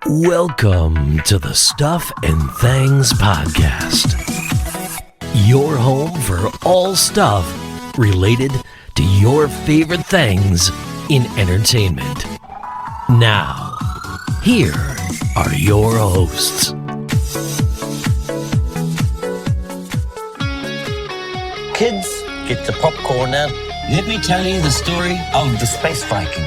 Welcome to the Stuff and Things Podcast, your home for all stuff related to your favorite things in entertainment. Now, here are your hosts. Kids, get the popcorn now. Let me tell you the story of the Space Viking.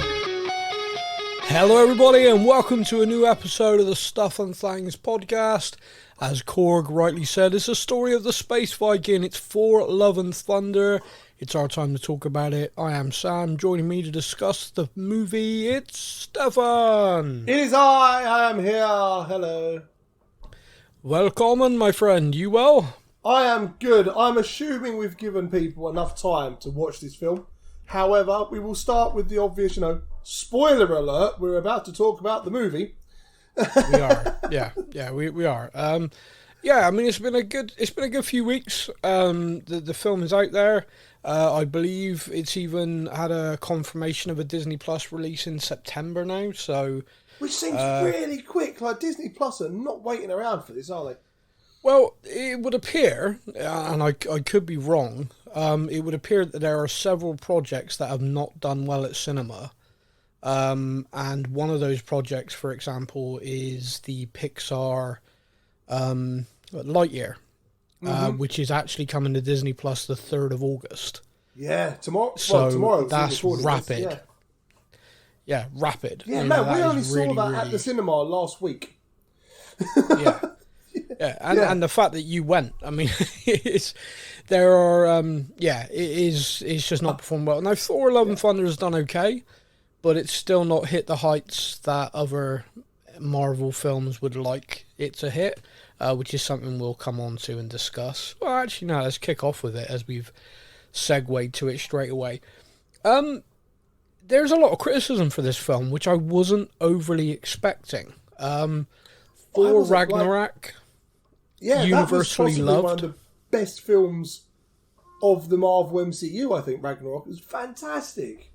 Hello everybody and welcome to a new episode of the Stuff and Things Podcast. As Korg rightly said, it's a story of the Space Viking. It's Thor Love and Thunder. It's our time to talk about it. I am Sam. Joining me to discuss the movie, it's Stefan. It is I am here. Hello. Welcome, my friend. You well? I am good. I'm assuming we've given people enough time to watch this film. However, we will start with the obvious, spoiler alert. We're about to talk about the movie. We are. Yeah, we are. I mean, it's been a good few weeks. The film is out there. I believe it's even had a confirmation of a Disney Plus release in September now. So, which seems really quick. Like Disney Plus are not waiting around for this, are they? Well, it would appear, and I could be wrong. It would appear that there are several projects that have not done well at cinema. And one of those projects, for example, is the Pixar Lightyear, which is actually coming to Disney Plus the 3rd of August. Yeah, tomorrow. So tomorrow that's rapid. Yeah, rapid. Yeah, man, we only saw that at the cinema last week. Yeah. Yeah, and the fact that you went, I mean, it's just not performed well. Now, Thor Love and Thunder has done okay, but it's still not hit the heights that other Marvel films would like it to hit, which is something we'll come on to and discuss. Well, actually, no, let's kick off with it as we've segued to it straight away. There's a lot of criticism for this film, which I wasn't overly expecting. Thor Ragnarok, universally that was loved. One of the best films of the Marvel MCU, I think. Ragnarok is fantastic.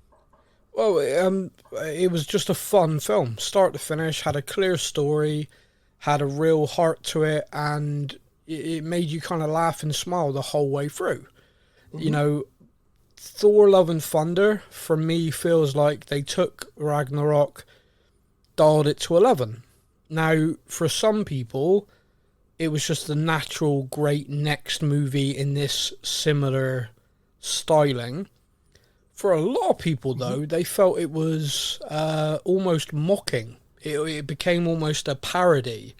Well, it was just a fun film, start to finish. Had a clear story, had a real heart to it, and it made you kind of laugh and smile the whole way through. Thor Love and Thunder for me feels like they took Ragnarok, dialed it to 11. Now, for some people, it was just the natural, great next movie in this similar styling. For a lot of people, though, they felt it was almost mocking. It became almost a parody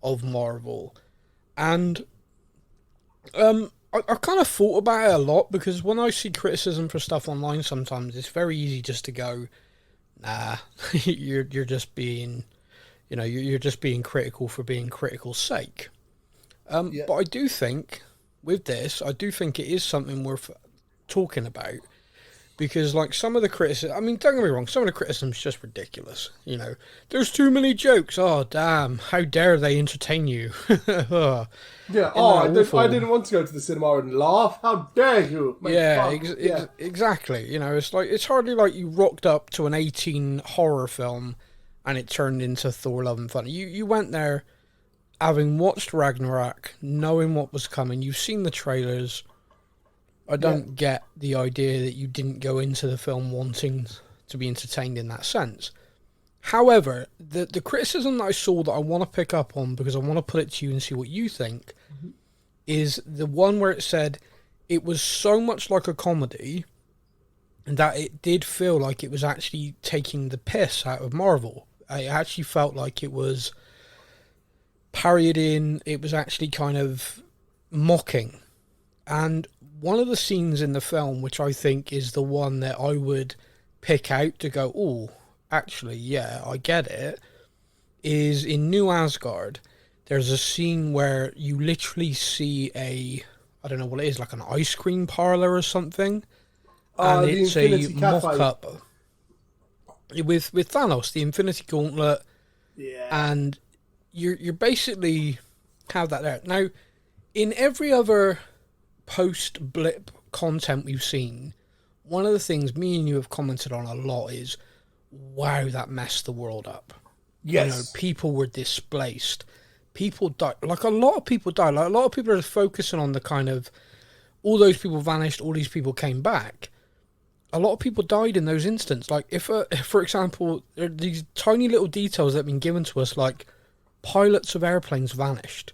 of Marvel. And I kind of thought about it a lot, because when I see criticism for stuff online sometimes, it's very easy just to go, nah, you're just being... you're just being critical for being critical's sake. But I do think, with this, it is something worth talking about. Because, some of the criticism... I mean, don't get me wrong, some of the criticism is just ridiculous. There's too many jokes. Oh, damn, how dare they entertain you? I didn't want to go to the cinema and laugh. How dare you? Exactly. It's hardly like you rocked up to an 18 horror film and it turned into Thor Love and Thunder. You went there having watched Ragnarok, knowing what was coming. You've seen the trailers. I don't get the idea that you didn't go into the film wanting to be entertained in that sense. However, the criticism that I saw that I want to pick up on, because I want to put it to you and see what you think, is the one where it said it was so much like a comedy that it did feel like it was actually taking the piss out of Marvel. I actually felt like it was parodying, it was actually kind of mocking. And one of the scenes in the film, which I think is the one that I would pick out to go, oh, actually, yeah, I get it, is in New Asgard. There's a scene where you literally see I don't know what it is, like an ice cream parlor or something. And it's a mock-up with Thanos, the Infinity Gauntlet. Yeah. And you're basically have that there. Now, in every other post-blip content we've seen, one of the things me and you have commented on a lot is, wow, that messed the world up. You know, Yes. people were displaced. People died. Like, a lot of people died. Like, a lot of people are focusing on the kind of, all those people vanished, all these people came back. A lot of people died in those instances. Like, if for example, there are these tiny little details that have been given to us, like pilots of airplanes vanished.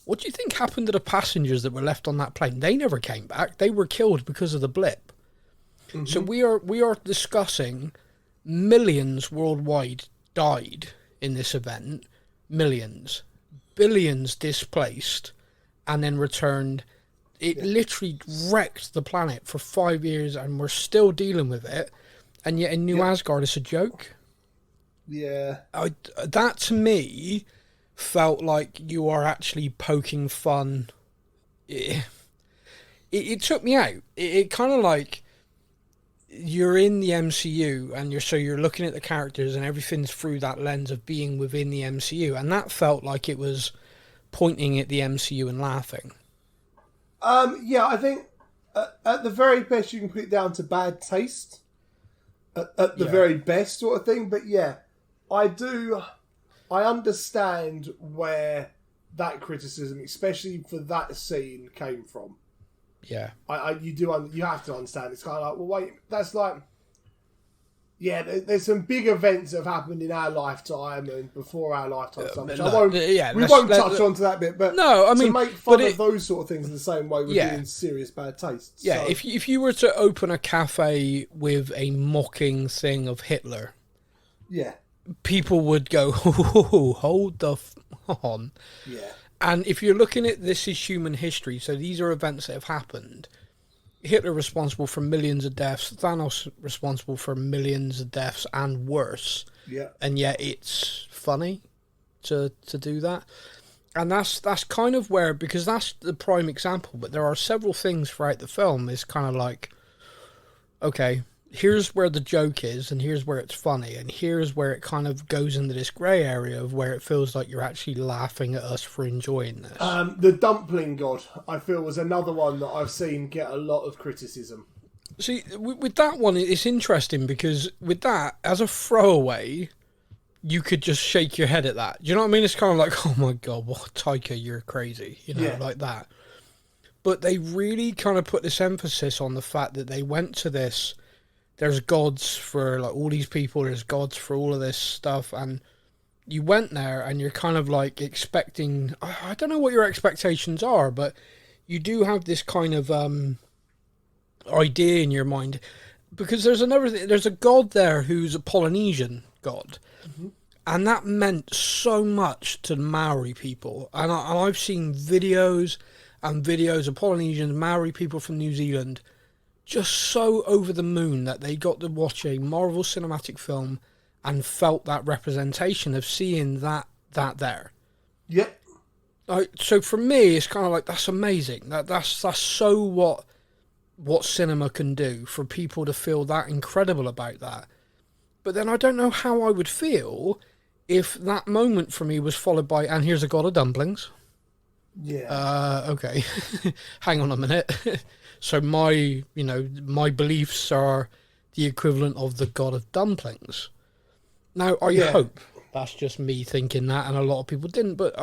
What do you think happened to the passengers that were left on that plane? They never came back. They were killed because of the blip. Mm-hmm. So we are discussing millions worldwide died in this event. Millions. Billions displaced and then returned. It literally wrecked the planet for 5 years, and we're still dealing with it. And yet in New Asgard, it's a joke. Yeah. That, to me, felt like you are actually poking fun. It took me out. It kind of like, you're in the MCU, and you're looking at the characters, and everything's through that lens of being within the MCU. And that felt like it was pointing at the MCU and laughing. Yeah, I think at the very best you can put it down to bad taste. At the very best sort of thing. But yeah, I understand where that criticism, especially for that scene, came from. Yeah. You have to understand. It's kind of like, well, wait, that's like... Yeah, there's some big events that have happened in our lifetime and before our lifetime. We won't touch on to that bit, but no, I mean, to make fun of those sort of things in the same way would be in serious bad taste. Yeah, so. If you were to open a cafe with a mocking thing of Hitler, people would go, hold the on. Yeah. And if you're looking at this is human history, so these are events that have happened. Hitler responsible for millions of deaths, Thanos responsible for millions of deaths and worse. Yeah. And yet it's funny to do that. And that's kind of where, because that's the prime example, but there are several things throughout the film. It's kind of like, okay, here's where the joke is, and here's where it's funny, and here's where it kind of goes into this grey area of where it feels like you're actually laughing at us for enjoying this. The Dumpling God, I feel, was another one that I've seen get a lot of criticism. See, with that one, it's interesting because with that, as a throwaway, you could just shake your head at that. Do you know what I mean? It's kind of like, oh my God, what, Taika, you're crazy, like that. But they really kind of put this emphasis on the fact that they went to this, there's gods for like all these people, there's gods for all of this stuff, and you went there and you're kind of like expecting, I don't know what your expectations are, but you do have this kind of idea in your mind, because there's a god there who's a Polynesian god, and that meant so much to the Maori people, and I've seen videos of Polynesians, Maori people from New Zealand, just so over the moon that they got to watch a Marvel cinematic film and felt that representation of seeing that there. Yeah. So for me, it's kind of like, that's amazing. That's so what cinema can do, for people to feel that incredible about that. But then I don't know how I would feel if that moment for me was followed by, and here's a god of dumplings. Yeah. Okay. Hang on a minute. So my beliefs are the equivalent of the god of dumplings. Now, I hope that's just me thinking that, and a lot of people didn't, but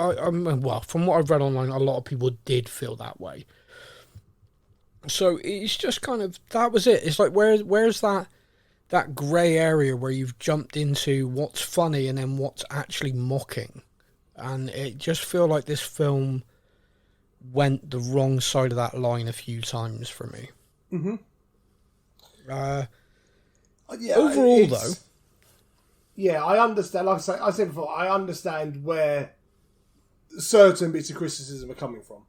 from what I've read online, a lot of people did feel that way. So it's just kind of, that was it. It's like, where's that grey area where you've jumped into what's funny and then what's actually mocking? And it just feel like this film went the wrong side of that line a few times for me. Mm-hmm. Overall, though... Yeah, I understand. Like I said before, I understand where certain bits of criticism are coming from.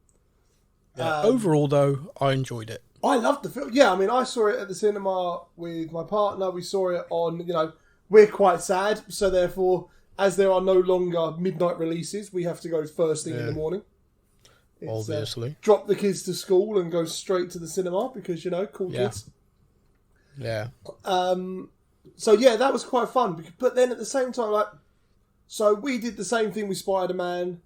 Overall, though, I enjoyed it. I loved the film. Yeah, I mean, I saw it at the cinema with my partner. We saw it on, we're quite sad, so therefore, as there are no longer midnight releases, we have to go first thing in the morning. Obviously. Drop the kids to school and go straight to the cinema because, cool kids. Yeah. So yeah, that was quite fun. But then at the same time, so we did the same thing with Spider-Man,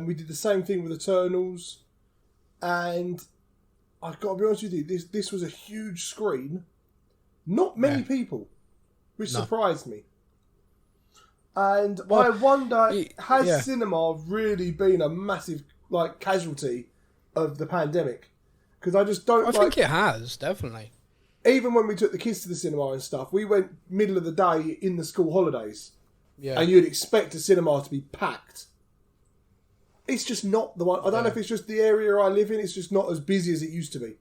we did the same thing with Eternals, and I've got to be honest with you, this was a huge screen. Not many people, which surprised me. And I wonder, has cinema really been a massive casualty of the pandemic? Because I just don't. I think it has, definitely. Even when we took the kids to the cinema and stuff, we went middle of the day in the school holidays. Yeah. And you'd expect a cinema to be packed. It's just not the one. I don't know if it's just the area I live in. It's just not as busy as it used to be.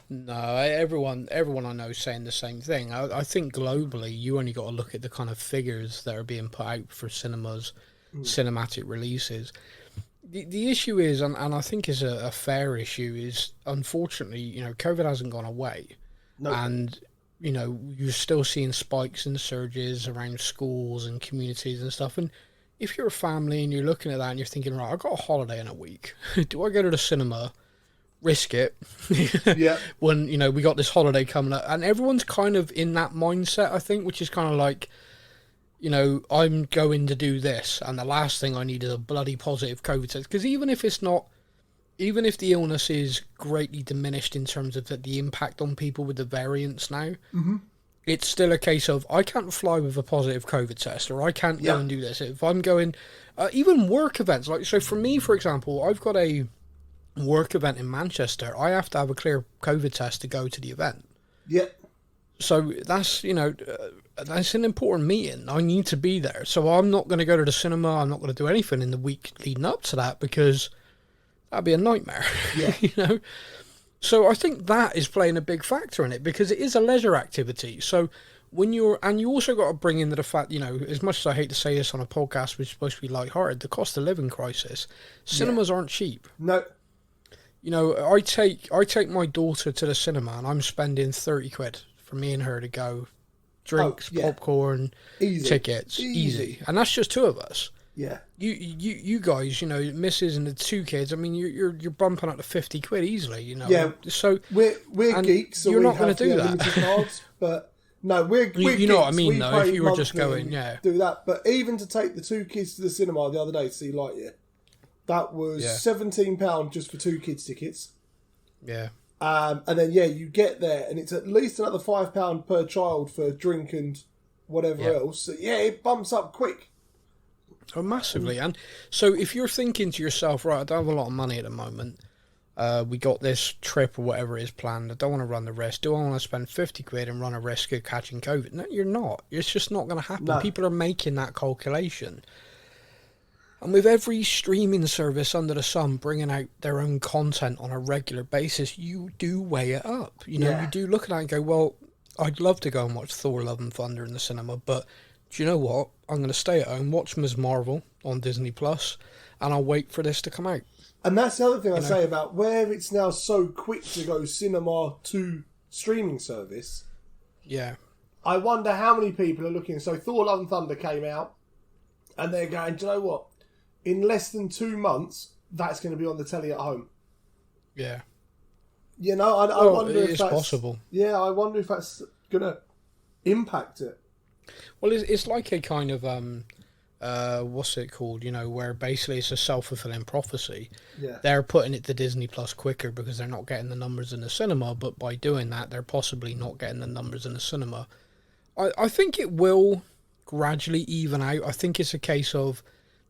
No, everyone I know is saying the same thing. I think globally, you only got to look at the kind of figures that are being put out for cinemas, cinematic releases. The issue is, and I think is a fair issue, is unfortunately, COVID hasn't gone away. No. And, you're still seeing spikes and surges around schools and communities and stuff. And if you're a family and you're looking at that and you're thinking, right, I've got a holiday in a week. Do I go to the cinema? Risk it. Yeah. When, we got this holiday coming up. And everyone's kind of in that mindset, I think, which is kind of like, I'm going to do this, and the last thing I need is a bloody positive COVID test. Because even if the illness is greatly diminished in terms of the impact on people with the variants now, it's still a case of, I can't fly with a positive COVID test, or I can't go and do this. If I'm going, even work events, so for me, for example, I've got a work event in Manchester. I have to have a clear COVID test to go to the event. Yeah. So that's, that's an important meeting. I need to be there. So I'm not going to go to the cinema. I'm not going to do anything in the week leading up to that, because that'd be a nightmare. Yeah. So I think that is playing a big factor in it, because it is a leisure activity. So when you also got to bring in the fact, as much as I hate to say this on a podcast which is supposed to be lighthearted, the cost of living crisis, cinemas aren't cheap. No. I take my daughter to the cinema and I'm spending 30 quid for me and her to go. Drinks, popcorn, tickets, easy. And that's just two of us. Yeah. You guys, missus and the two kids, I mean, you're bumping up to 50 quid easily, Yeah. So we're geeks, so you're not going to do that. Cards, but no, we're geeks. Know what I mean, though, if you were just going, do that. But even to take the two kids to the cinema the other day to see Lightyear, that was £17 just for two kids tickets. Yeah. And then, you get there, and it's at least another £5 per child for drink and whatever else. So, it bumps up quick. Oh, massively. And so if you're thinking to yourself, right, I don't have a lot of money at the moment. We got this trip or whatever is planned. I don't want to run the risk. Do I want to spend 50 quid and run a risk of catching COVID? No, you're not. It's just not going to happen. No. People are making that calculation. And with every streaming service under the sun bringing out their own content on a regular basis, you do weigh it up. You do look at that and go, well, I'd love to go and watch Thor Love and Thunder in the cinema, but do you know what? I'm going to stay at home, watch Ms. Marvel on Disney Plus, and I'll wait for this to come out. And that's the other thing I say about where it's now so quick to go cinema to streaming service. Yeah. I wonder how many people are looking. So Thor Love and Thunder came out, and they're going, do you know what? In less than 2 months, that's going to be on the telly at home. Yeah. I wonder if that's possible. Yeah, I wonder if that's going to impact it. Well, it's like a kind of, what's it called? Where basically it's a self-fulfilling prophecy. Yeah. They're putting it to Disney Plus quicker because they're not getting the numbers in the cinema, but by doing that, they're possibly not getting the numbers in the cinema. I think it will gradually even out. I think it's a case of,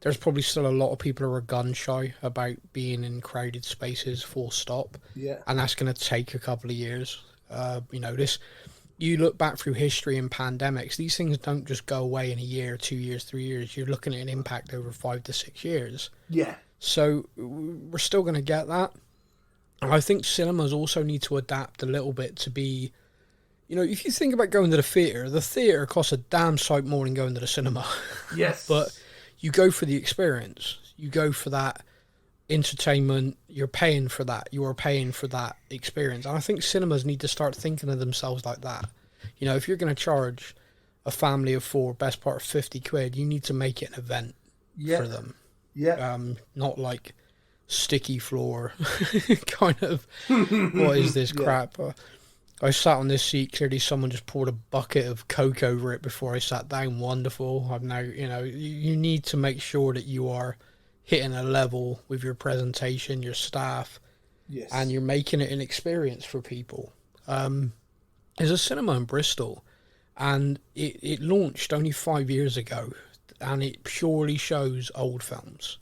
there's probably still a lot of people who are gun shy about being in crowded spaces, full stop. Yeah. And that's going to take a couple of years. You look back through history and pandemics, these things don't just go away in a year, 2 years, 3 years. You're looking at an impact over 5 to 6 years. Yeah. So we're still going to get that. And I think cinemas also need to adapt a little bit to be, if you think about going to the theatre costs a damn sight more than going to the cinema. Yes. But you go for the experience. You go for that entertainment. You're paying for that. You are paying for that experience. And I think cinemas need to start thinking of themselves like that. If you're going to charge a family of 4, best part of 50 quid, you need to make it an event for them. Yeah. Not like sticky floor kind of, what is this crap? I sat on this seat, clearly someone just poured a bucket of Coke over it before I sat down. Wonderful. I'm now, you need to make sure that you are hitting a level with your presentation, your staff, and you're making it an experience for people. There's a cinema in Bristol, and it launched only 5 years ago. and it purely shows old films.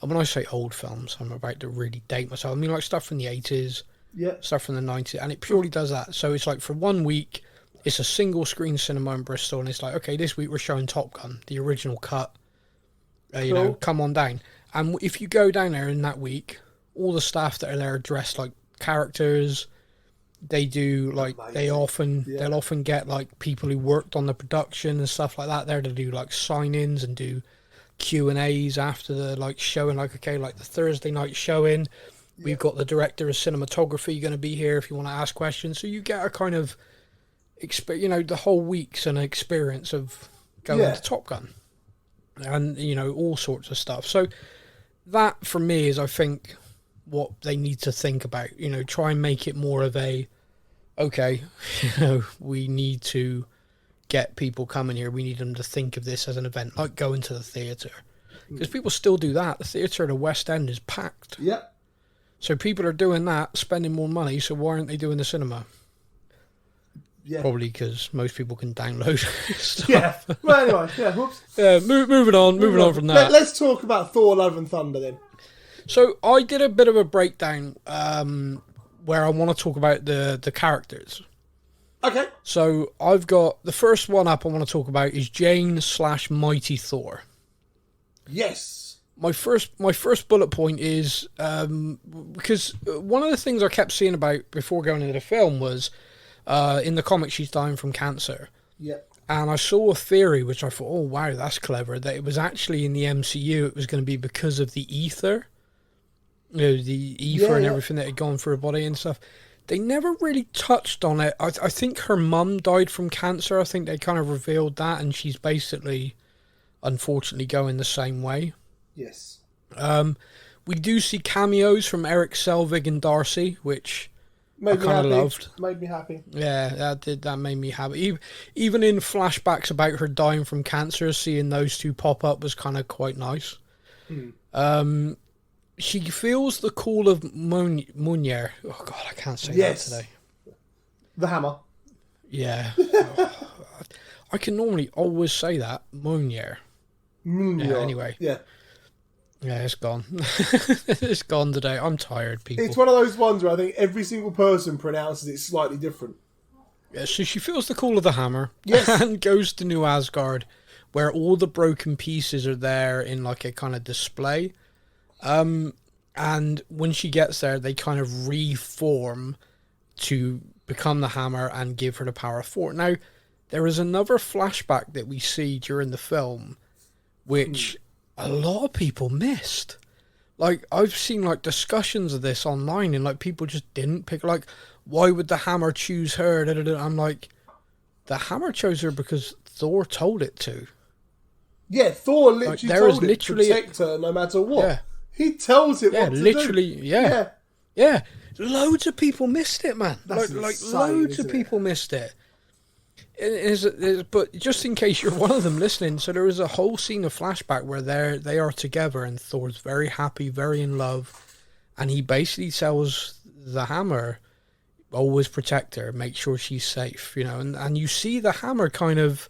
And when I say old films, I'm about to really date myself. I mean, like stuff from the 80s, stuff from the 90s, and it purely does that. So it's like for 1 week, it's a single screen cinema in Bristol, and it's like, okay, this week we're showing Top Gun, the original cut. You know, come on down. And if you go down there in that week, all the staff that are there are dressed like characters. They do like they'll often get like people who worked on the production and stuff like that there to do like sign-ins and do Q&As after the like showing, like, okay, like the Thursday night showing, we've got the director of cinematography going to be here if you want to ask questions. So you get a kind of you know, the whole week's an experience of going to Top Gun and, you know, all sorts of stuff. So that for me is, I think, what they need to think about. You know, try and make it more of a, okay, you know, we need to get people coming here. We need them to think of this as an event, like going to the theatre. Because people still do that. The theatre at the West End is packed. Yep. So people are doing that, spending more money, so why aren't they doing the cinema? Yeah. Probably because most people can download stuff. Yeah. Well, anyway, yeah, whoops. Moving on from that. Let's talk about Thor Love and Thunder then. So I did a bit of a breakdown where I want to talk about the characters. Okay. So I've got the first one up I want to talk about is Jane/Mighty Thor. Yes. My first bullet point is because one of the things I kept seeing about before going into the film was in the comic she's dying from cancer. Yeah. And I saw a theory which I thought, oh wow, that's clever, that it was actually in the MCU, it was going to be because of the ether. You know, the ether and everything that had gone through her body and stuff. They never really touched on it. I think her mum died from cancer. I think they kind of revealed that, and she's basically, unfortunately, going the same way. Yes. We do see cameos from Eric Selvig and Darcy, which I kind of loved. Made me happy. Yeah, that made me happy. Even in flashbacks about her dying from cancer, seeing those two pop up was kind of quite nice. She feels the call of Munir. Oh God, I can't say that today. The hammer. Yeah. I can normally always say that. Munir. Yeah, anyway. Yeah. Yeah, it's gone. It's gone today. I'm tired, people. It's one of those ones where I think every single person pronounces it slightly different. Yeah, so she feels the call of the hammer. Yes. And goes to New Asgard, where all the broken pieces are there in like a kind of display. And when she gets there, they kind of reform to become the hammer and give her the power of Thor. Now, there is another flashback that we see during the film, which a lot of people missed. Like, I've seen like discussions of this online, and like people just didn't pick. Like, why would the hammer choose her? I'm like, the hammer chose her because Thor told it to. Yeah, Thor literally told it to protect her no matter what. Yeah. He tells it what to literally, do. Yeah. Loads of people missed it, man. That's like insane, loads of people missed it. But just in case you're one of them listening, so there is a whole scene of flashback where they are together and Thor's very happy, very in love, and he basically tells the hammer, always protect her, make sure she's safe, you know, and you see the hammer kind of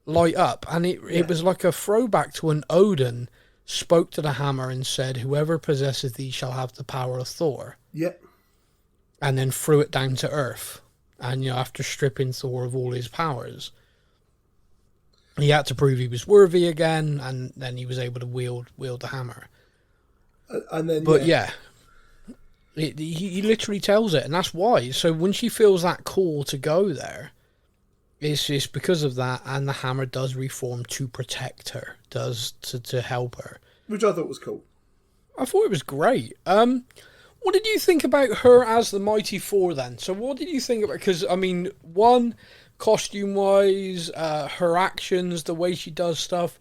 light up, and it was like a throwback to when Odin spoke to the hammer and said, whoever possesses thee shall have the power of Thor. Yep. And then threw it down to Earth. And, you know, after stripping Thor of all his powers, he had to prove he was worthy again, and then he was able to wield the hammer. And then, but he literally tells it, and that's why. So when she feels that call to go there, it's because of that, and the hammer does reform to protect her, to help her. Which I thought was cool. I thought it was great. What did you think about her as the Mighty Thor then? So what did you think about, because, I mean, one, costume-wise, her actions, the way she does stuff,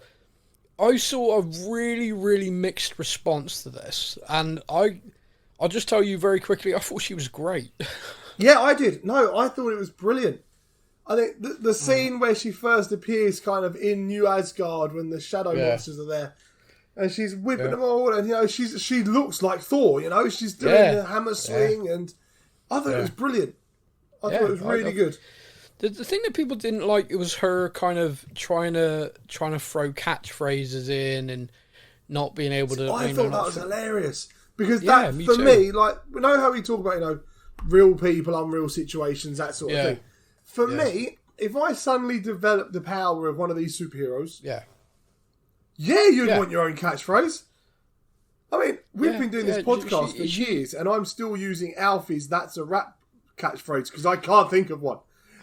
I saw a really, really mixed response to this. And I'll just tell you very quickly, I thought she was great. Yeah, I did. No, I thought it was brilliant. I think the scene where she first appears kind of in New Asgard when the Shadow Monsters are there, and she's whipping them all, and, you know, she looks like Thor, you know, she's doing the hammer swing, and I thought it was brilliant. I thought it was really good. The thing that people didn't like, it was her kind of trying to throw catchphrases in and not being able to. I thought that was hilarious because Yeah, that me for too. me, like, you know how we talk about real people, unreal situations, that sort of Yeah. thing. For Yeah. me, if I suddenly developed the power of one of these superheroes, Yeah. you'd Yeah. want your own catchphrase. I mean, we've Yeah, been doing this yeah, podcast for years, and I'm still using Alfie's "That's a Rap" catchphrase because I can't think of one.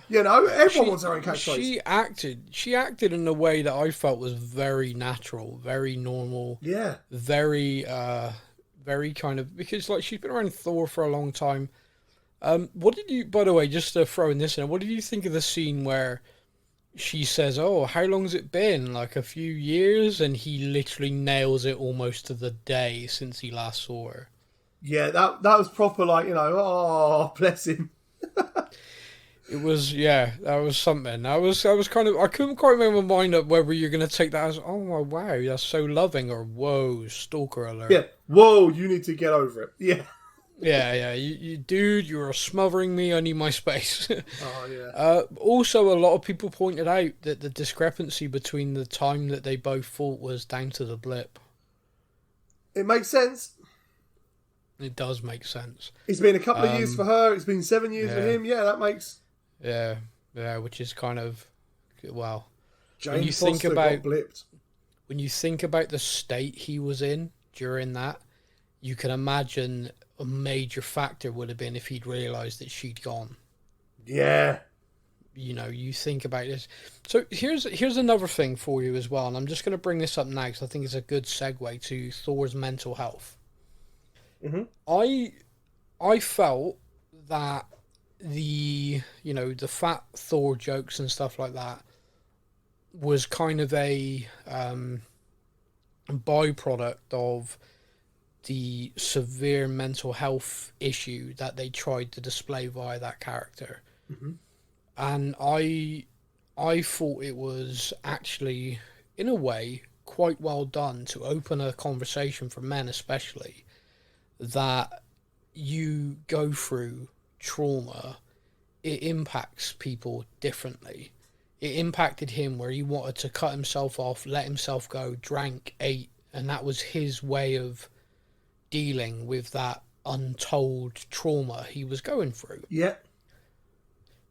Everyone wants their own catchphrase. She acted in a way that I felt was very natural, very normal. Yeah. Very kind of, because like she's been around Thor for a long time. What did you, by the way, just to throw in this in, what did you think of the scene where she says, "Oh, how long has it been? Like a few years?" And he literally nails it almost to the day since he last saw her. Yeah, that was proper, like, oh, bless him. It was, that was something. I was kind of, I couldn't quite make my mind up whether you're going to take that as, oh my wow, that's so loving, or whoa, stalker alert. Yeah, whoa, you need to get over it. Yeah. Yeah, you dude, you're smothering me. I need my space. Oh, yeah. Also, a lot of people pointed out that the discrepancy between the time that they both fought was down to the blip. It makes sense. It does make sense. It's been a couple of years for her. It's been 7 years for him. Yeah, that makes... Yeah, which is kind of, well, Jane Foster got blipped. When you think about the state he was in during that, you can imagine a major factor would have been if he'd realised that she'd gone. Yeah. You think about this. So here's another thing for you as well, and I'm just going to bring this up now because I think it's a good segue to Thor's mental health. Mm-hmm. I felt that the fat Thor jokes and stuff like that was kind of a byproduct of the severe mental health issue that they tried to display via that character. Mm-hmm. And I thought it was actually, in a way, quite well done to open a conversation for men especially, that you go through trauma, it impacts people differently. It impacted him where he wanted to cut himself off, let himself go, drank, ate, and that was his way of dealing with that untold trauma he was going through. Yeah.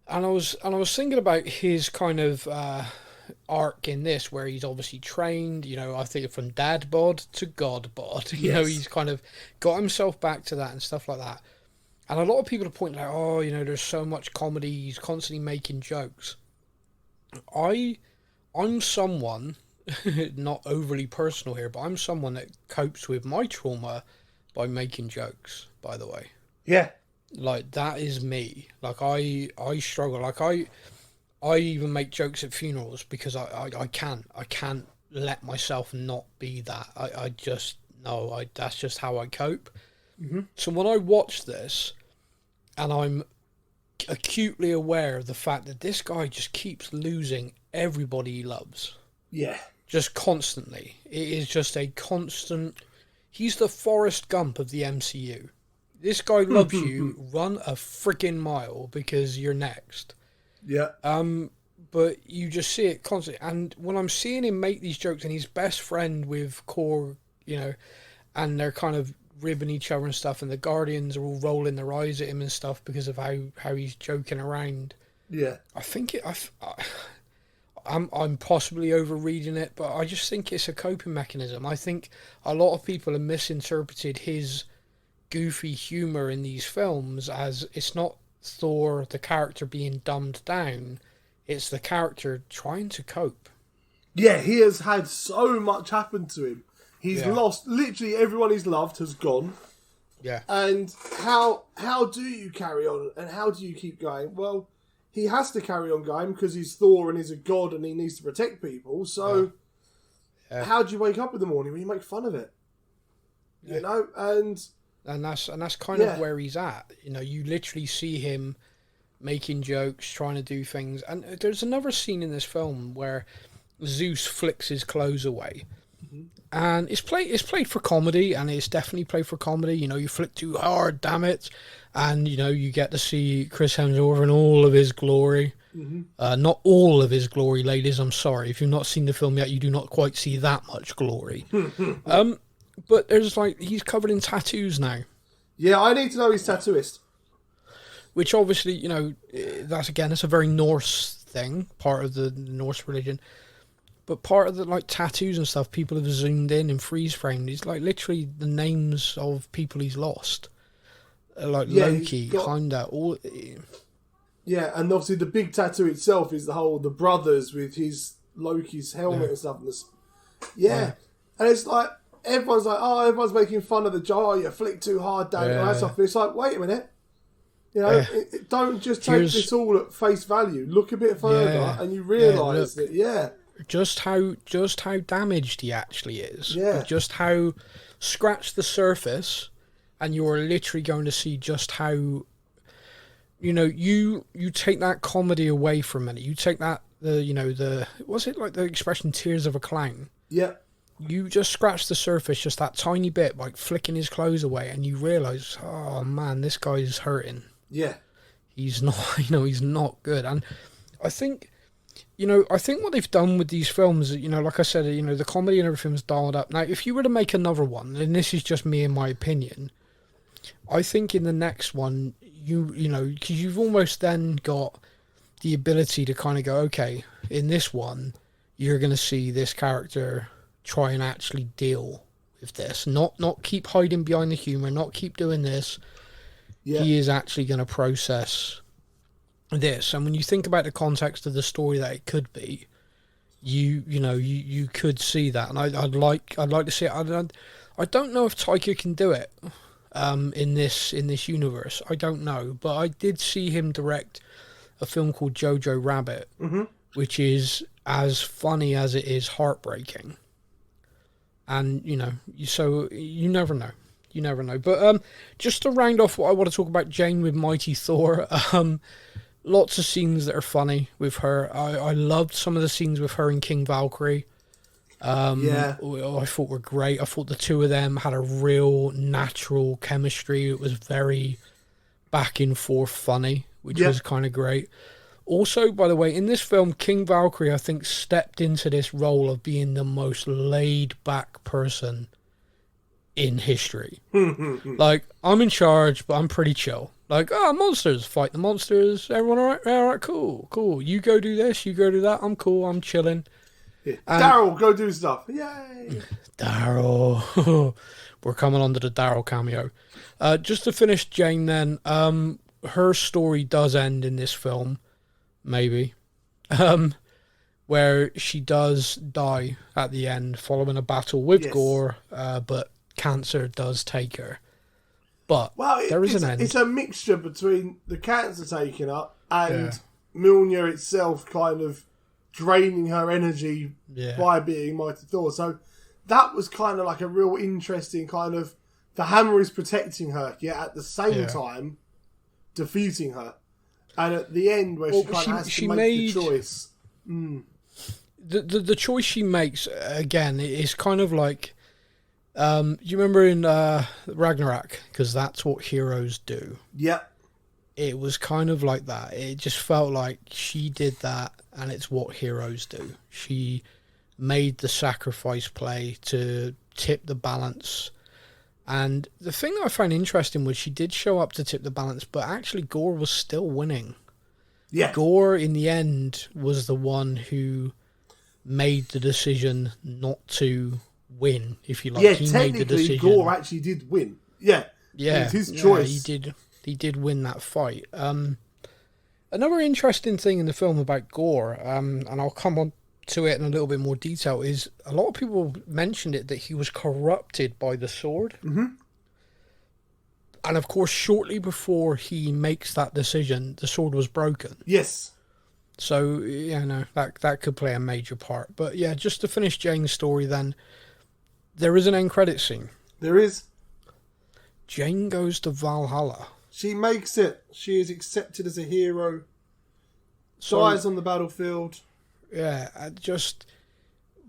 And I was thinking about his kind of arc in this, where he's obviously trained, I think from dad bod to god bod. He's kind of got himself back to that and stuff like that. And a lot of people are pointing out, there's so much comedy, he's constantly making jokes. I'm someone, not overly personal here, but I'm someone that copes with my trauma by making jokes, by the way. Yeah. Like, that is me. Like, I struggle. Like, I even make jokes at funerals because I can't let myself not be that. I just, no, that's just how I cope. Mm-hmm. So when I watch this, and I'm acutely aware of the fact that this guy just keeps losing everybody he loves. Yeah. Just constantly. It is just a constant... He's the Forrest Gump of the MCU. This guy loves you. Run a freaking mile because you're next. Yeah. But you just see it constantly. And when I'm seeing him make these jokes, and he's best friend with Gore, and they're kind of ribbing each other and stuff, and the Guardians are all rolling their eyes at him and stuff because of how he's joking around. Yeah. I think I'm possibly overreading it, but I just think it's a coping mechanism. I think a lot of people have misinterpreted his goofy humor in these films as it's not Thor, the character, being dumbed down. It's the character trying to cope. Yeah, he has had so much happen to him. He's lost, literally everyone he's loved has gone. Yeah. And how do you carry on and how do you keep going? Well, he has to carry on going because he's Thor and he's a god and he needs to protect people. So how do you wake up in the morning when you make fun of it? Yeah. And that's kind of where he's at. You literally see him making jokes, trying to do things. And there's another scene in this film where Zeus flicks his clothes away. Mm-hmm. And it's played for comedy, and it's definitely played for comedy. You flick too hard, damn it. And, you get to see Chris Hemsworth in all of his glory. Not all of his glory, ladies. I'm sorry. If you've not seen the film yet, you do not quite see that much glory. But there's he's covered in tattoos now. Yeah, I need to know his tattooist. Which obviously, it's a very Norse thing, part of the Norse religion. But part of the tattoos and stuff, people have zoomed in and freeze framed. It's literally the names of people he's lost. Loki, Heimdall, all. Yeah, and obviously the big tattoo itself is the brothers with his Loki's helmet and stuff. And it's everyone's making fun of the jar. You flick too hard down and that stuff. But it's wait a minute. Don't just take this all at face value. Look a bit further and you realise that, just how damaged he actually is. Yeah. Just how scratch the surface and you're literally going to see just how... you take that comedy away for a minute. You take that, was it the expression tears of a clown? Yeah. You just scratch the surface, just that tiny bit, flicking his clothes away, and you realise, oh man, this guy's hurting. Yeah. He's not, he's not good. And I think what they've done with these films, like I said, the comedy and everything's dialed up. Now, if you were to make another one, and this is just me in my opinion, I think in the next one, because you've almost then got the ability to kind of go, okay, in this one, you're going to see this character try and actually deal with this. Not keep hiding behind the humour, not keep doing this. Yeah. He is actually going to process this. And when you think about the context of the story that it could be, you could see that. And I'd like to see it. I don't know if Taika can do it. In this universe, I don't know, but I did see him direct a film called Jojo Rabbit, which is as funny as it is heartbreaking. And so you never know. But just to round off what I want to talk about, Jane with Mighty Thor. Lots of scenes that are funny with her. I loved some of the scenes with her and King Valkyrie. I thought were great. I thought the two of them had a real natural chemistry. It was very back and forth funny, which was kind of great. Also, by the way, in this film, King Valkyrie, I think, stepped into this role of being the most laid-back person in history. I'm in charge, but I'm pretty chill. Monsters, fight the monsters. Everyone all right? All right, cool. You go do this, you go do that. I'm cool, I'm chilling. Yeah. Daryl, go do stuff. Yay! Daryl. We're coming on to the Daryl cameo. Just to finish Jane then, her story does end in this film, maybe, where she does die at the end following a battle with Gore, but cancer does take her. But there is an end. It's a mixture between the cancer taking her and Mjolnir itself kind of draining her energy by being Mighty Thor. So that was kind of a real interesting kind of... The hammer is protecting her, yet at the same time defeating her. And at the end, where she kind of has to make the choice. The choice she makes, again, is kind of like... you remember in Ragnarok? Because that's what heroes do. Yep. It was kind of like that. It just felt like she did that, and it's what heroes do. She made the sacrifice play to tip the balance. And the thing that I found interesting was she did show up to tip the balance, but actually Gore was still winning. Yeah. Gore, in the end, was the one who made the decision not to win, if you like. Yeah, he technically, made the decision. Gore actually did win. Yeah. Yeah. It was his choice. He did win that fight. Another interesting thing in the film about Gore, and I'll come on to it in a little bit more detail, is a lot of people mentioned it that he was corrupted by the sword. Mm-hmm. And of course, shortly before he makes that decision, the sword was broken. Yes. So, that could play a major part. But yeah, just to finish Jane's story then, there is an end credit scene. There is. Jane goes to Valhalla. She makes it. She is accepted as a hero. Dies on the battlefield. Yeah,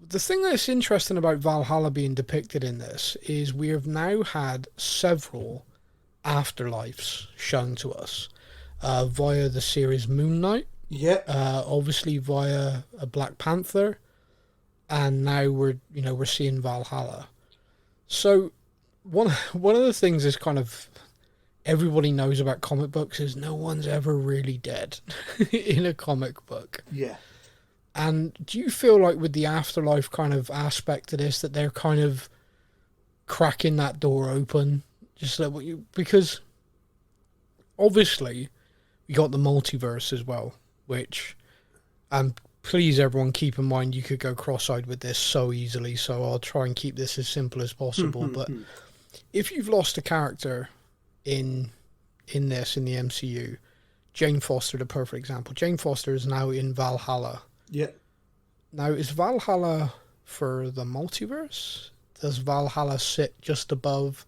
the thing that's interesting about Valhalla being depicted in this is we have now had several afterlives shown to us via the series Moon Knight. Yeah. Obviously via a Black Panther, and now we're seeing Valhalla. So one of the things is kind of everybody knows about comic books is no one's ever really dead in a comic book. Yeah. And do you feel like with the afterlife kind of aspect of this that they're kind of cracking that door open? Just like because obviously we got the multiverse as well, which, and please everyone keep in mind you could go cross-eyed with this so easily, so I'll try and keep this as simple as possible. But if you've lost a character in the MCU, Jane Foster, the perfect example. Jane Foster is now in Valhalla. Yeah. Now, is Valhalla for the multiverse? Does Valhalla sit just above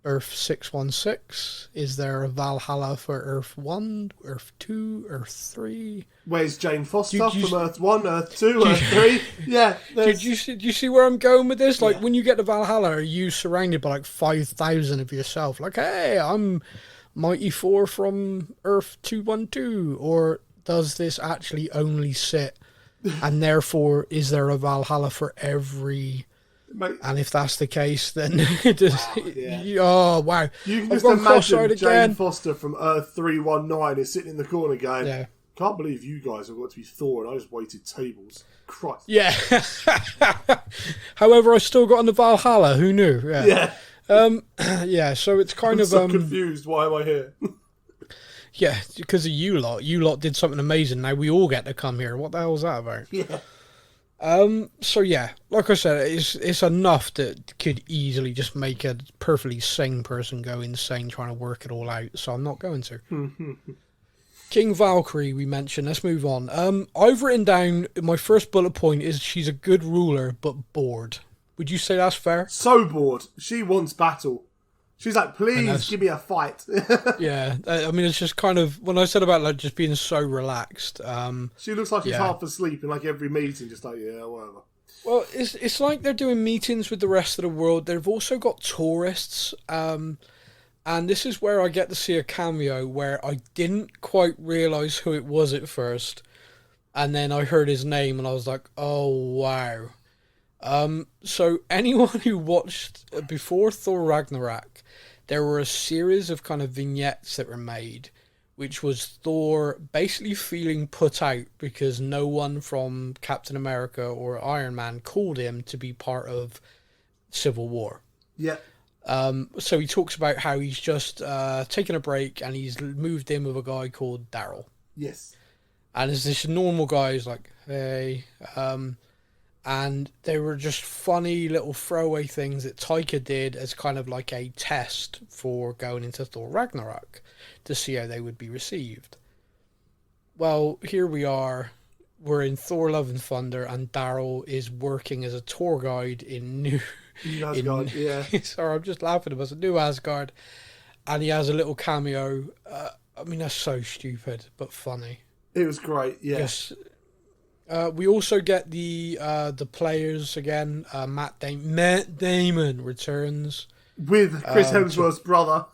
Earth 616? Is there a Valhalla for Earth 1, Earth 2, Earth 3? Where's Jane Foster from Earth 1, Earth 2, Earth 3? Yeah. Did you see where I'm going with this? Like, when you get to Valhalla, are you surrounded by like 5,000 of yourself? Like, hey, I'm Mighty Thor from Earth 212. Or does this actually only sit, and therefore is there a Valhalla for every... And if that's the case, then oh wow! You can just imagine Jane Foster from Earth 319 is sitting in the corner going, "Can't believe you guys have got to be Thor, and I just waited tables." Christ. Yeah. However, I still got on the Valhalla. Who knew? Yeah. Yeah. So it's kind I'm of so confused. Why am I here? Yeah, because of you lot. You lot did something amazing. Now we all get to come here. What the hell is that about? Yeah. So yeah, like I said, it's enough that could easily just make a perfectly sane person go insane trying to work it all out. So I'm not going to. King Valkyrie, we mentioned. Let's move on. I've written down my first bullet point is she's a good ruler but bored. Would you say that's fair? So bored. She wants battle. She's like, please give me a fight. Yeah, I mean, it's just kind of, when I said about like just being so relaxed. She looks like she's half asleep in like every meeting, just like, yeah, whatever. Well, it's like they're doing meetings with the rest of the world. They've also got tourists, and this is where I get to see a cameo where I didn't quite realise who it was at first, and then I heard his name and I was like, oh, wow. So anyone who watched before Thor Ragnarok, there were a series of kind of vignettes that were made, which was Thor basically feeling put out because no one from Captain America or Iron Man called him to be part of Civil War. Yeah. So he talks about how he's just taken a break and he's moved in with a guy called Daryl. Yes. And as this normal guy is like, hey, and they were just funny little throwaway things that Taika did as kind of like a test for going into Thor Ragnarok to see how they would be received. Well, here we are. We're in Thor Love and Thunder, and Daryl is working as a tour guide in New Asgard. Yeah. Sorry, I'm just laughing about New Asgard, and he has a little cameo. I mean, that's so stupid but funny. It was great. Yeah. Yes. We also get the players again. Matt Damon returns with Chris Hemsworth's brother.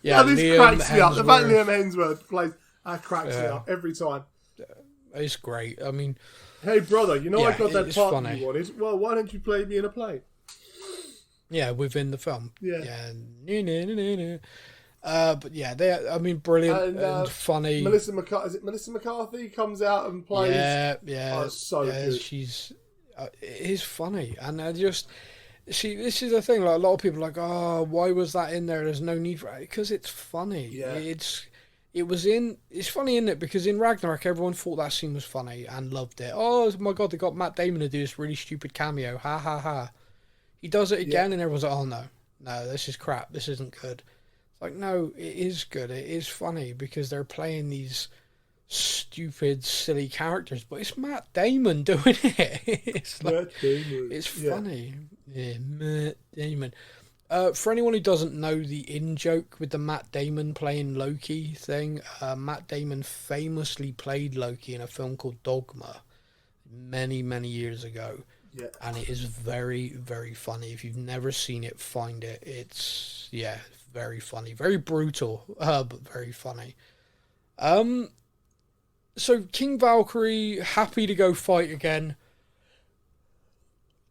Yeah, this Liam cracks me up. Hemsworth. The fact Liam Hemsworth plays cracks me up every time. It's great. I mean, hey brother, I got that part funny. you wanted. Well, why don't you play me in a play? Yeah, within the film. Yeah. But yeah, brilliant and funny. Melissa McCarthy comes out and plays. Yeah, so good. She's it is funny, and I just see this is the thing. Like a lot of people are like, oh, why was that in there? There's no need for it because it's funny. Yeah, it's funny, isn't it? Because in Ragnarok, everyone thought that scene was funny and loved it. Oh my god, they got Matt Damon to do this really stupid cameo. Ha ha ha. He does it again, and everyone's like, oh no, this is crap. This isn't good. Like, no, it is good. It is funny because they're playing these stupid, silly characters, but it's Matt Damon doing it. It's like, Matt Damon. It's funny. Yeah, Matt Damon. For anyone who doesn't know the in-joke with the Matt Damon playing Loki thing, Matt Damon famously played Loki in a film called Dogma many, many years ago. Yeah. And it is very, very funny. If you've never seen it, find it. It's, very funny. Very brutal, but very funny. So King Valkyrie, happy to go fight again.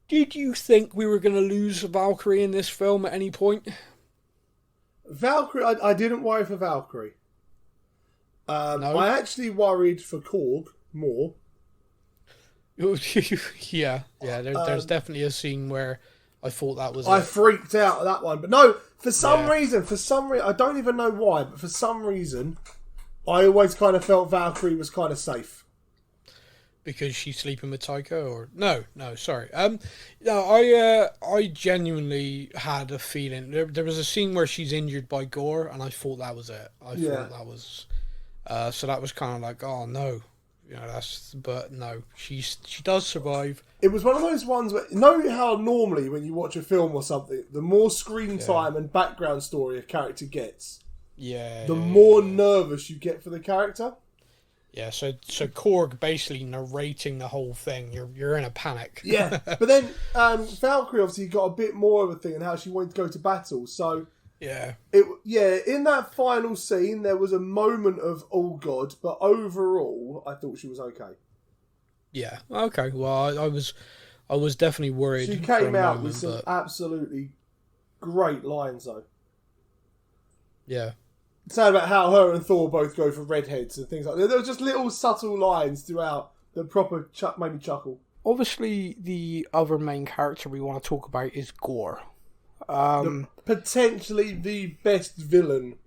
Did you think we were going to lose Valkyrie in this film at any point? Valkyrie, I didn't worry for Valkyrie. No? I actually worried for Korg more. yeah. There's definitely a scene where I thought that was I it. freaked out at that one. But no, for some reason, I don't even know why, but for some reason, I always kind of felt Valkyrie was kind of safe. Because she's sleeping with Taika, or no, sorry. No, I genuinely had a feeling there was a scene where she's injured by Gore, and I thought that was it. I thought that was, so that was kind of like, oh no, but no, she does survive. It was one of those ones where, you know how normally when you watch a film or something, the more screen time and background story a character gets, the more nervous you get for the character. Yeah, so Korg basically narrating the whole thing. You're in a panic. Yeah, but then Valkyrie obviously got a bit more of a thing in how she wanted to go to battle. So in that final scene there was a moment of oh god, but overall I thought she was okay. Yeah. Okay. Well, I was definitely worried. She came out with some absolutely great lines though. Yeah. Sad about how her and Thor both go for redheads and things like that. There were just little subtle lines throughout that proper made me chuckle. Obviously, the other main character we want to talk about is Gore. Potentially the best villain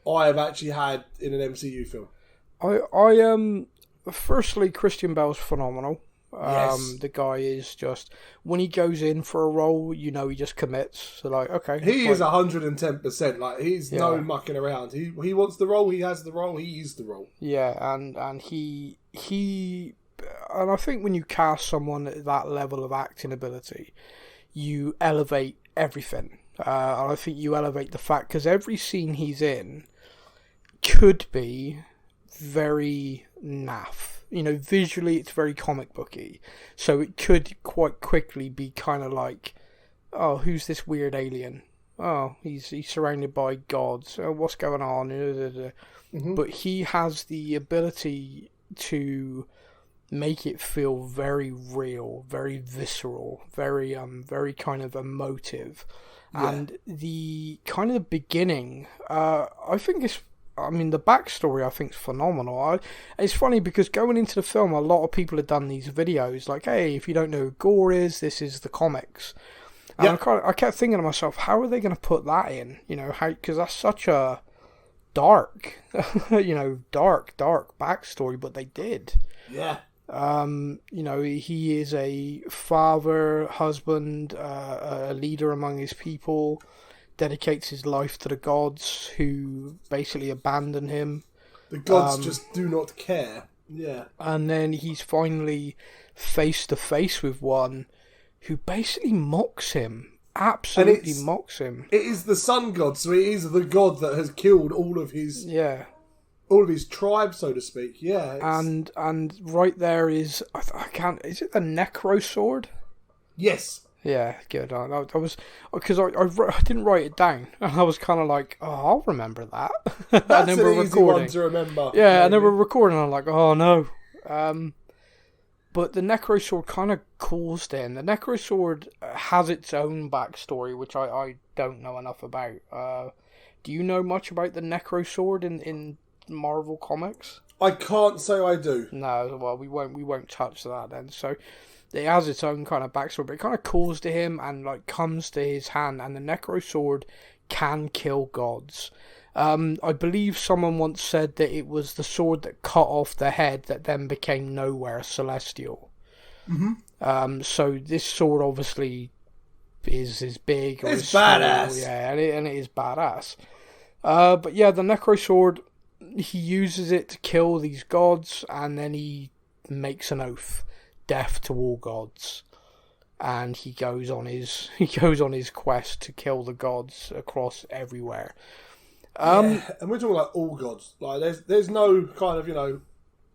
I have actually had in an MCU film. Firstly, Christian Bale's phenomenal. Yes. The guy is just, when he goes in for a role, he just commits. So like, okay. He is 110%. Like, he's no mucking around. He wants the role, he has the role, he is the role. Yeah, and he and I think when you cast someone at that level of acting ability, you elevate everything. And I think you elevate the fact, because every scene he's in could be very naff. Visually it's very comic booky, so it could quite quickly be kind of like, oh, who's this weird alien? Oh, he's surrounded by gods. Oh, what's going on? Mm-hmm. But he has the ability to make it feel very real, very visceral, very kind of emotive. Yeah. And the kind of the beginning, I think the backstory I think is phenomenal. It's funny because going into the film, a lot of people have done these videos like, hey, if you don't know who Gore is, this is the comics. And I kept thinking to myself, how are they going to put that in? Because that's such a dark, dark backstory, but they did. Yeah. He is a father, husband, a leader among his people. Dedicates his life to the gods who basically abandon him. The gods just do not care. Yeah. And then he's finally face to face with one who basically mocks him. Absolutely mocks him. It is the sun god, so it is the god that has killed all of his tribe, so to speak. Yeah. And right there is is it the Necro Sword? Yes. Yeah, good. I was, because I didn't write it down, and I was kind of like, oh, I'll remember that. That's and then an easy one to remember. Yeah, maybe. And then we're recording, and I'm like, oh no. But the Necro Sword kind of calls in. The Necro Sword has its own backstory, which I don't know enough about. Do you know much about the Necro Sword in Marvel Comics? I can't say I do. No, well, we won't touch that then. So it has its own kind of backstory, but it kind of calls to him and like comes to his hand, and the Necro Sword can kill gods. I believe someone once said that it was the sword that cut off the head that then became Nowhere Celestial. Mm-hmm. So this sword obviously is big. Or it's badass. Small, yeah, and it is badass. But yeah, the Necro Sword, he uses it to kill these gods, and then he makes an oath. Death to all gods, and he goes on his quest to kill the gods across everywhere. And we're talking like all gods. Like there's no kind of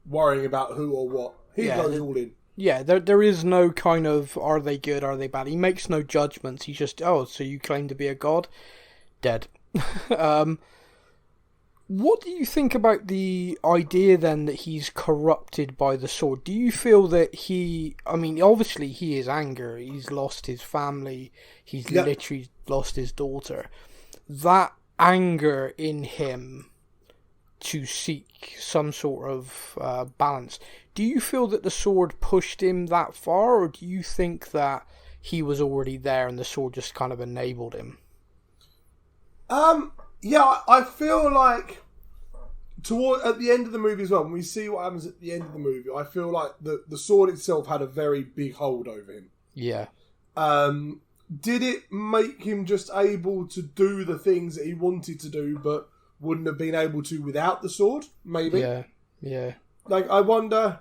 worrying about who or what. He goes all in. Yeah, there is no kind of are they good, are they bad. He makes no judgments. He's just so you claim to be a god, dead. What do you think about the idea then that he's corrupted by the sword? Do you feel that obviously he is anger. He's lost his family. He's literally lost his daughter. That anger in him to seek some sort of balance. Do you feel that the sword pushed him that far, or do you think that he was already there and the sword just kind of enabled him? Yeah, I feel like at the end of the movie as well, when we see what happens at the end of the movie, I feel like the sword itself had a very big hold over him. Yeah. Did it make him just able to do the things that he wanted to do, but wouldn't have been able to without the sword? Maybe. Yeah. Like, I wonder,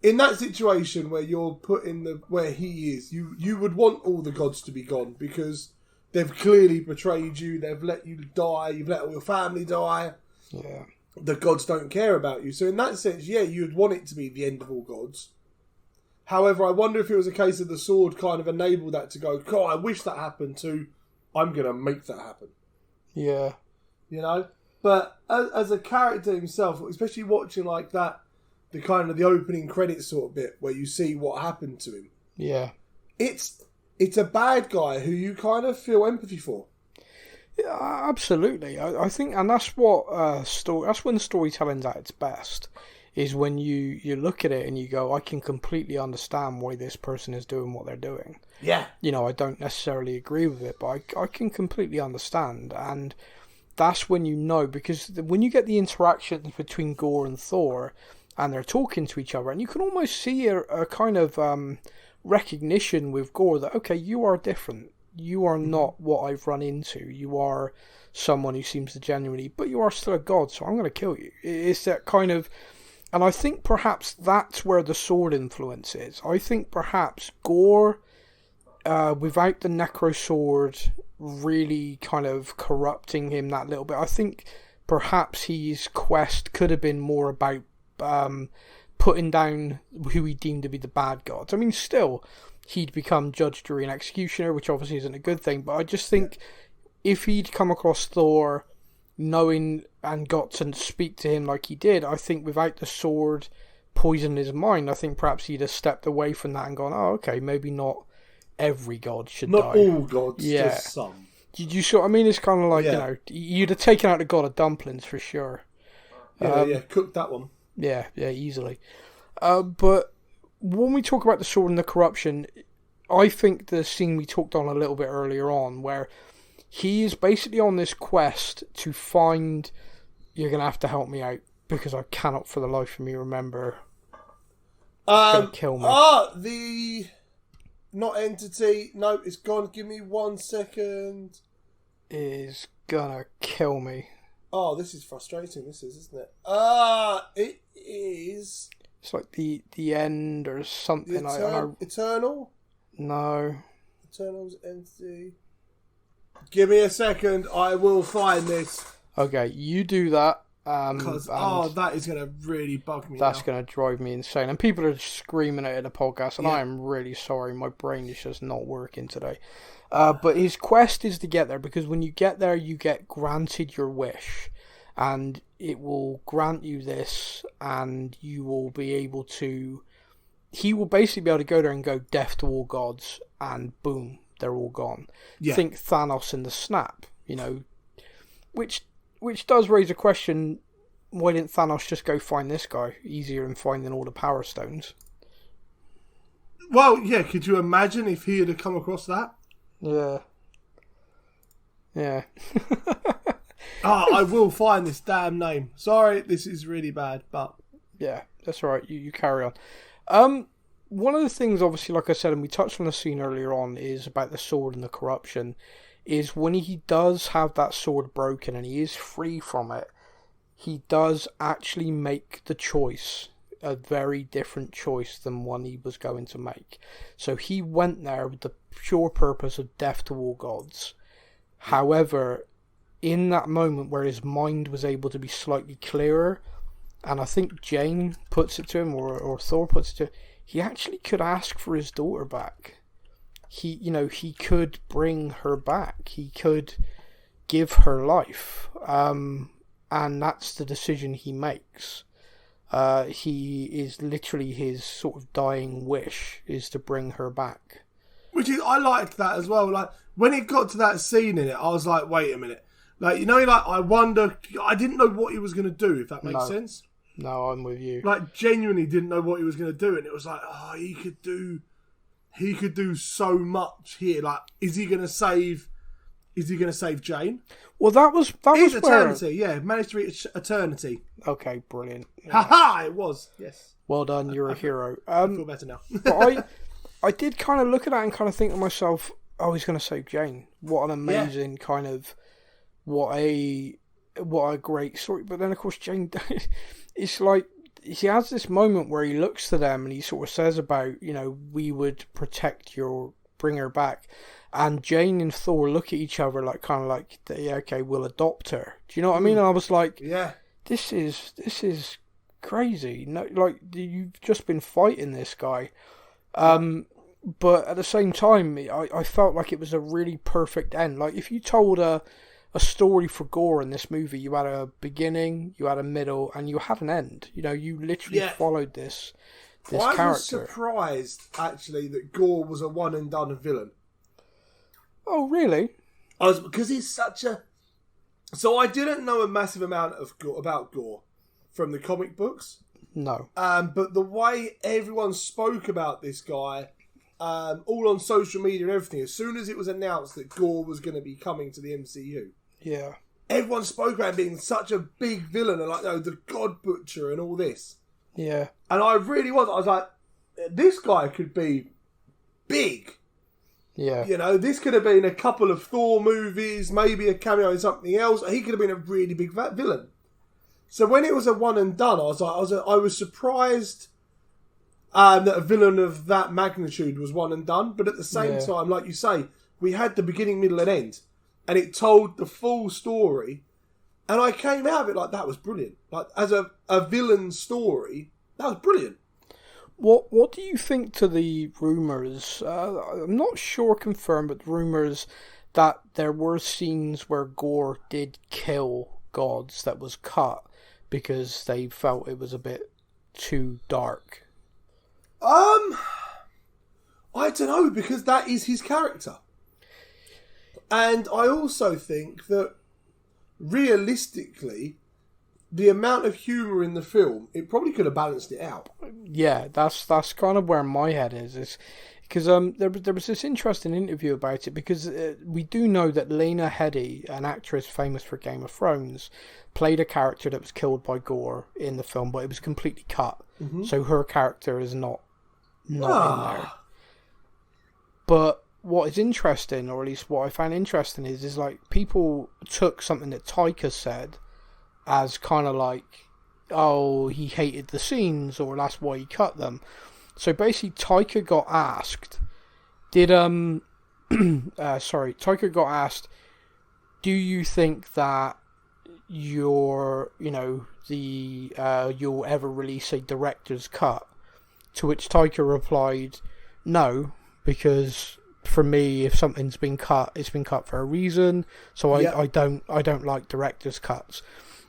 in that situation where you're put in where he is, you would want all the gods to be gone because they've clearly betrayed you. They've let you die. You've let all your family die. Yeah. The gods don't care about you. So in that sense, yeah, you'd want it to be the end of all gods. However, I wonder if it was a case of the sword kind of enabled that to go, God, I wish that happened to, I'm going to make that happen. Yeah. You know? But as a character himself, especially watching like that, the kind of the opening credits sort of bit where you see what happened to him. Yeah. It's a bad guy who you kind of feel empathy for. Yeah, absolutely. I think, and that's what that's when storytelling's at its best, is when you look at it and you go, I can completely understand why this person is doing what they're doing. Yeah. You know, I don't necessarily agree with it, but I can completely understand. And that's when you know, because when you get the interactions between Gore and Thor, and they're talking to each other, and you can almost see a kind of recognition with Gore that, okay, you are different. You are not what I've run into. You are someone who seems to genuinely, but you are still a god, so I'm going to kill you. It's that kind of, and I think perhaps that's where the sword influence is. I think perhaps Gore, without the Necro Sword really kind of corrupting him that little bit, I think perhaps his quest could have been more about putting down who he deemed to be the bad gods. I mean, still, he'd become judge, jury, and executioner, which obviously isn't a good thing, but I just think if he'd come across Thor knowing and got to speak to him like he did, I think without the sword poisoning his mind, I think perhaps he'd have stepped away from that and gone, oh, okay, maybe not every god should die. Not all gods, just some. Did you see what I mean? It's kind of like, you know, you'd have taken out the god of dumplings for sure. Cooked that one. Yeah, easily. But when we talk about the sword and the corruption, I think the scene we talked on a little bit earlier on, where he is basically on this quest to find, you're going to have to help me out, because I cannot for the life of me remember. It's going to kill me. The... Not entity. No, it's gone. Give me 1 second. Is gonna kill me. Oh, this is frustrating. This is, isn't it? It is. It's like the end or something. Eternal? No. Eternal's entity. Give me a second. I will find this. Okay, you do that. That is going to really bug me. That's going to drive me insane. And people are screaming it in the podcast, and I am really sorry. My brain is just not working today. But his quest is to get there, because when you get there, you get granted your wish. And it will grant you this, and you will be able to... He will basically be able to go there and go, death to all gods, and boom, they're all gone. Yeah. Think Thanos in the snap, you know, which does raise a question, why didn't Thanos just go find this guy? Easier than finding all the Power Stones. Well, yeah, could you imagine if he had come across that? Yeah. I will find this damn name. Sorry, this is really bad, but... Yeah, that's all right, you carry on. One of the things, obviously, like I said, and we touched on the scene earlier on, is about the sword and the corruption, is when he does have that sword broken and he is free from it, he does actually make the choice, a very different choice than one he was going to make. So he went there with the pure purpose of death to all gods. However, in that moment where his mind was able to be slightly clearer, and I think Jane puts it to him, or Thor puts it to him, he actually could ask for his daughter back. He could bring her back. He could give her life. And and that's the decision he makes. He is literally his sort of dying wish is to bring her back. Which is, I liked that as well. Like, when it got to that scene in it, I was like, wait a minute. Like, you know, like, I wonder, I didn't know what he was going to do, if that makes sense. No, I'm with you. Like, genuinely didn't know what he was going to do, and it was like, oh, he could do so much here. Like, is he going to save Jane? Well, that was eternity, yeah. Managed to reach eternity. Okay, brilliant. Ha ha! It was, yes. Well done, you're a hero. I feel better now. But I did kind of look at that and kind of think to myself, oh, he's going to save Jane. What an amazing kind of, what a great story. But then, of course, Jane, it's like, he has this moment where he looks to them and he sort of says about, you know, we would bring her back. And Jane and Thor look at each other like, kind of like, yeah, okay, we'll adopt her. Do you know what I mean? And I was like, yeah, this is crazy. No, like, you've just been fighting this guy. But at the same time, I felt like it was a really perfect end. Like, if you told a story for Gore in this movie, you had a beginning, you had a middle, and you had an end. You know, you literally followed this character. I was surprised, actually, that Gore was a one-and-done villain. Oh, really? Because he's such a... So I didn't know a massive amount about Gore from the comic books. No. But the way everyone spoke about this guy, all on social media and everything, as soon as it was announced that Gore was going to be coming to the MCU, everyone spoke about him being such a big villain and like, the God Butcher and all this. Yeah. And I was like, this guy could be big. Yeah. You know, this could have been a couple of Thor movies, maybe a cameo in something else. He could have been a really big villain. So when it was a one and done, I was surprised that a villain of that magnitude was one and done. But at the same time, like you say, we had the beginning, middle, and end, and it told the full story. And I came out of it like, that was brilliant. Like, as a villain story, that was brilliant. What do you think to the rumours? I'm not sure confirmed, but rumours that there were scenes where Gore did kill gods that was cut because they felt it was a bit too dark. I don't know, because that is his character. And I also think that realistically, the amount of humour in the film, it probably could have balanced it out. Yeah, that's kind of where my head is because there was this interesting interview about it, because we do know that Lena Headey, an actress famous for Game of Thrones, played a character that was killed by Gore in the film, but it was completely cut. Mm-hmm. So her character is not in there. But what is interesting, or at least what I find interesting, is like people took something that Taika said as kind of like, oh, he hated the scenes, or that's why he cut them. So basically, Taika got asked, Taika got asked, do you think that you'll ever release a director's cut? To which Taika replied, no, because for me, if something's been cut, it's been cut for a reason. So I don't like director's cuts.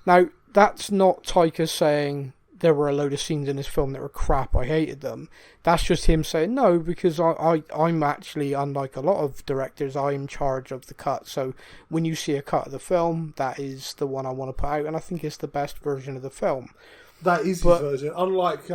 Now, that's not Taika saying there were a load of scenes in this film that were crap, I hated them. That's just him saying, no, because I'm actually, unlike a lot of directors, I'm in charge of the cut. So when you see a cut of the film, that is the one I want to put out, and I think it's the best version of the film. That is his version, unlike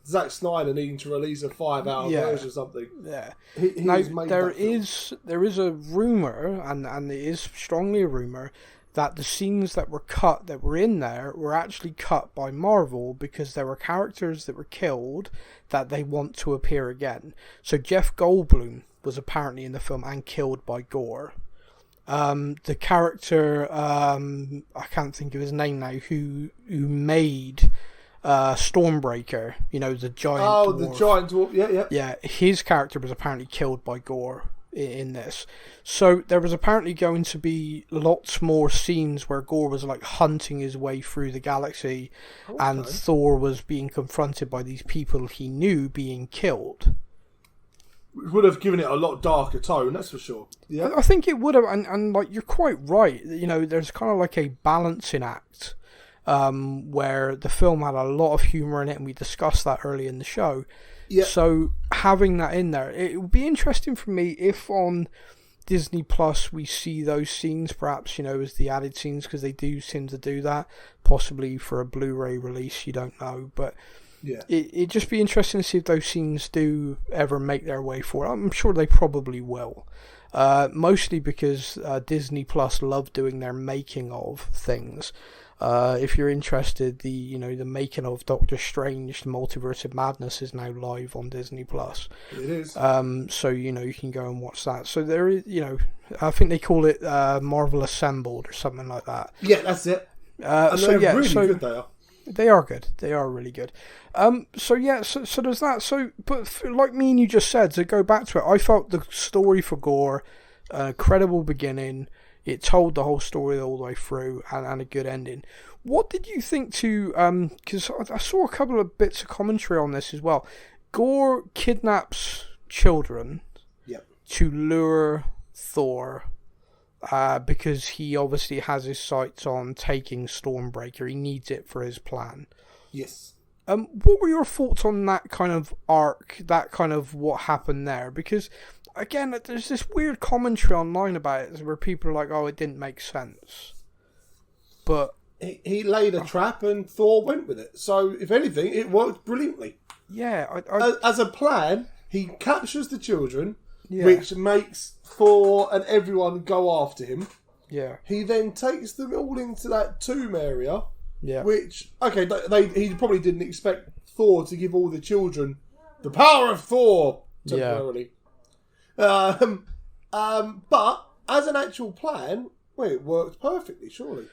Zack Snyder needing to release a 5-hour version or something. Yeah. Now, there is a rumour, and it is strongly a rumour, that the scenes that were cut, that were in there, were actually cut by Marvel because there were characters that were killed that they want to appear again. So Jeff Goldblum was apparently in the film and killed by Gore. The character, I can't think of his name now, who made Stormbreaker, the giant dwarf. Oh, the giant dwarf, yeah. Yeah, his character was apparently killed by Gore in this. So there was apparently going to be lots more scenes where Gore was like hunting his way through the galaxy, and Thor was being confronted by these people he knew being killed. It would have given it a lot darker tone, that's for sure. Yeah, I think it would have, and like, you're quite right. There's kind of like a balancing act where the film had a lot of humour in it, and we discussed that early in the show. Yeah. So having that in there, it would be interesting for me if on Disney Plus we see those scenes, perhaps, as the added scenes, because they do seem to do that, possibly for a Blu-ray release, you don't know, but yeah, it'd just be interesting to see if those scenes do ever make their way forward. I'm sure they probably will, mostly because Disney Plus love doing their making of things. If you're interested, the making of Doctor Strange, the Multiverse of Madness, is now live on Disney Plus. It is. So you can go and watch that. So there is, I think they call it Marvel Assembled or something like that. Yeah, that's it. And they're really good. They are. They are good. They are really good. So there's that. So, but like me and you just said, to go back to it, I felt the story for Gore, credible beginning. It told the whole story all the way through, and a good ending. What did you think to, because I saw a couple of bits of commentary on this as well. Gore kidnaps children to lure Thor, because he obviously has his sights on taking Stormbreaker. He needs it for his plan. Yes. What were your thoughts on that kind of arc, that kind of what happened there? Because again, there's this weird commentary online about it where people are like, oh, it didn't make sense. But he laid a trap and Thor went with it. So, if anything, it worked brilliantly. Yeah. As a plan, he captures the children, which makes Thor and everyone go after him. Yeah. He then takes them all into that tomb area. Yeah. Which, he probably didn't expect Thor to give all the children the power of Thor temporarily. Yeah. But as an actual plan, it worked perfectly, surely.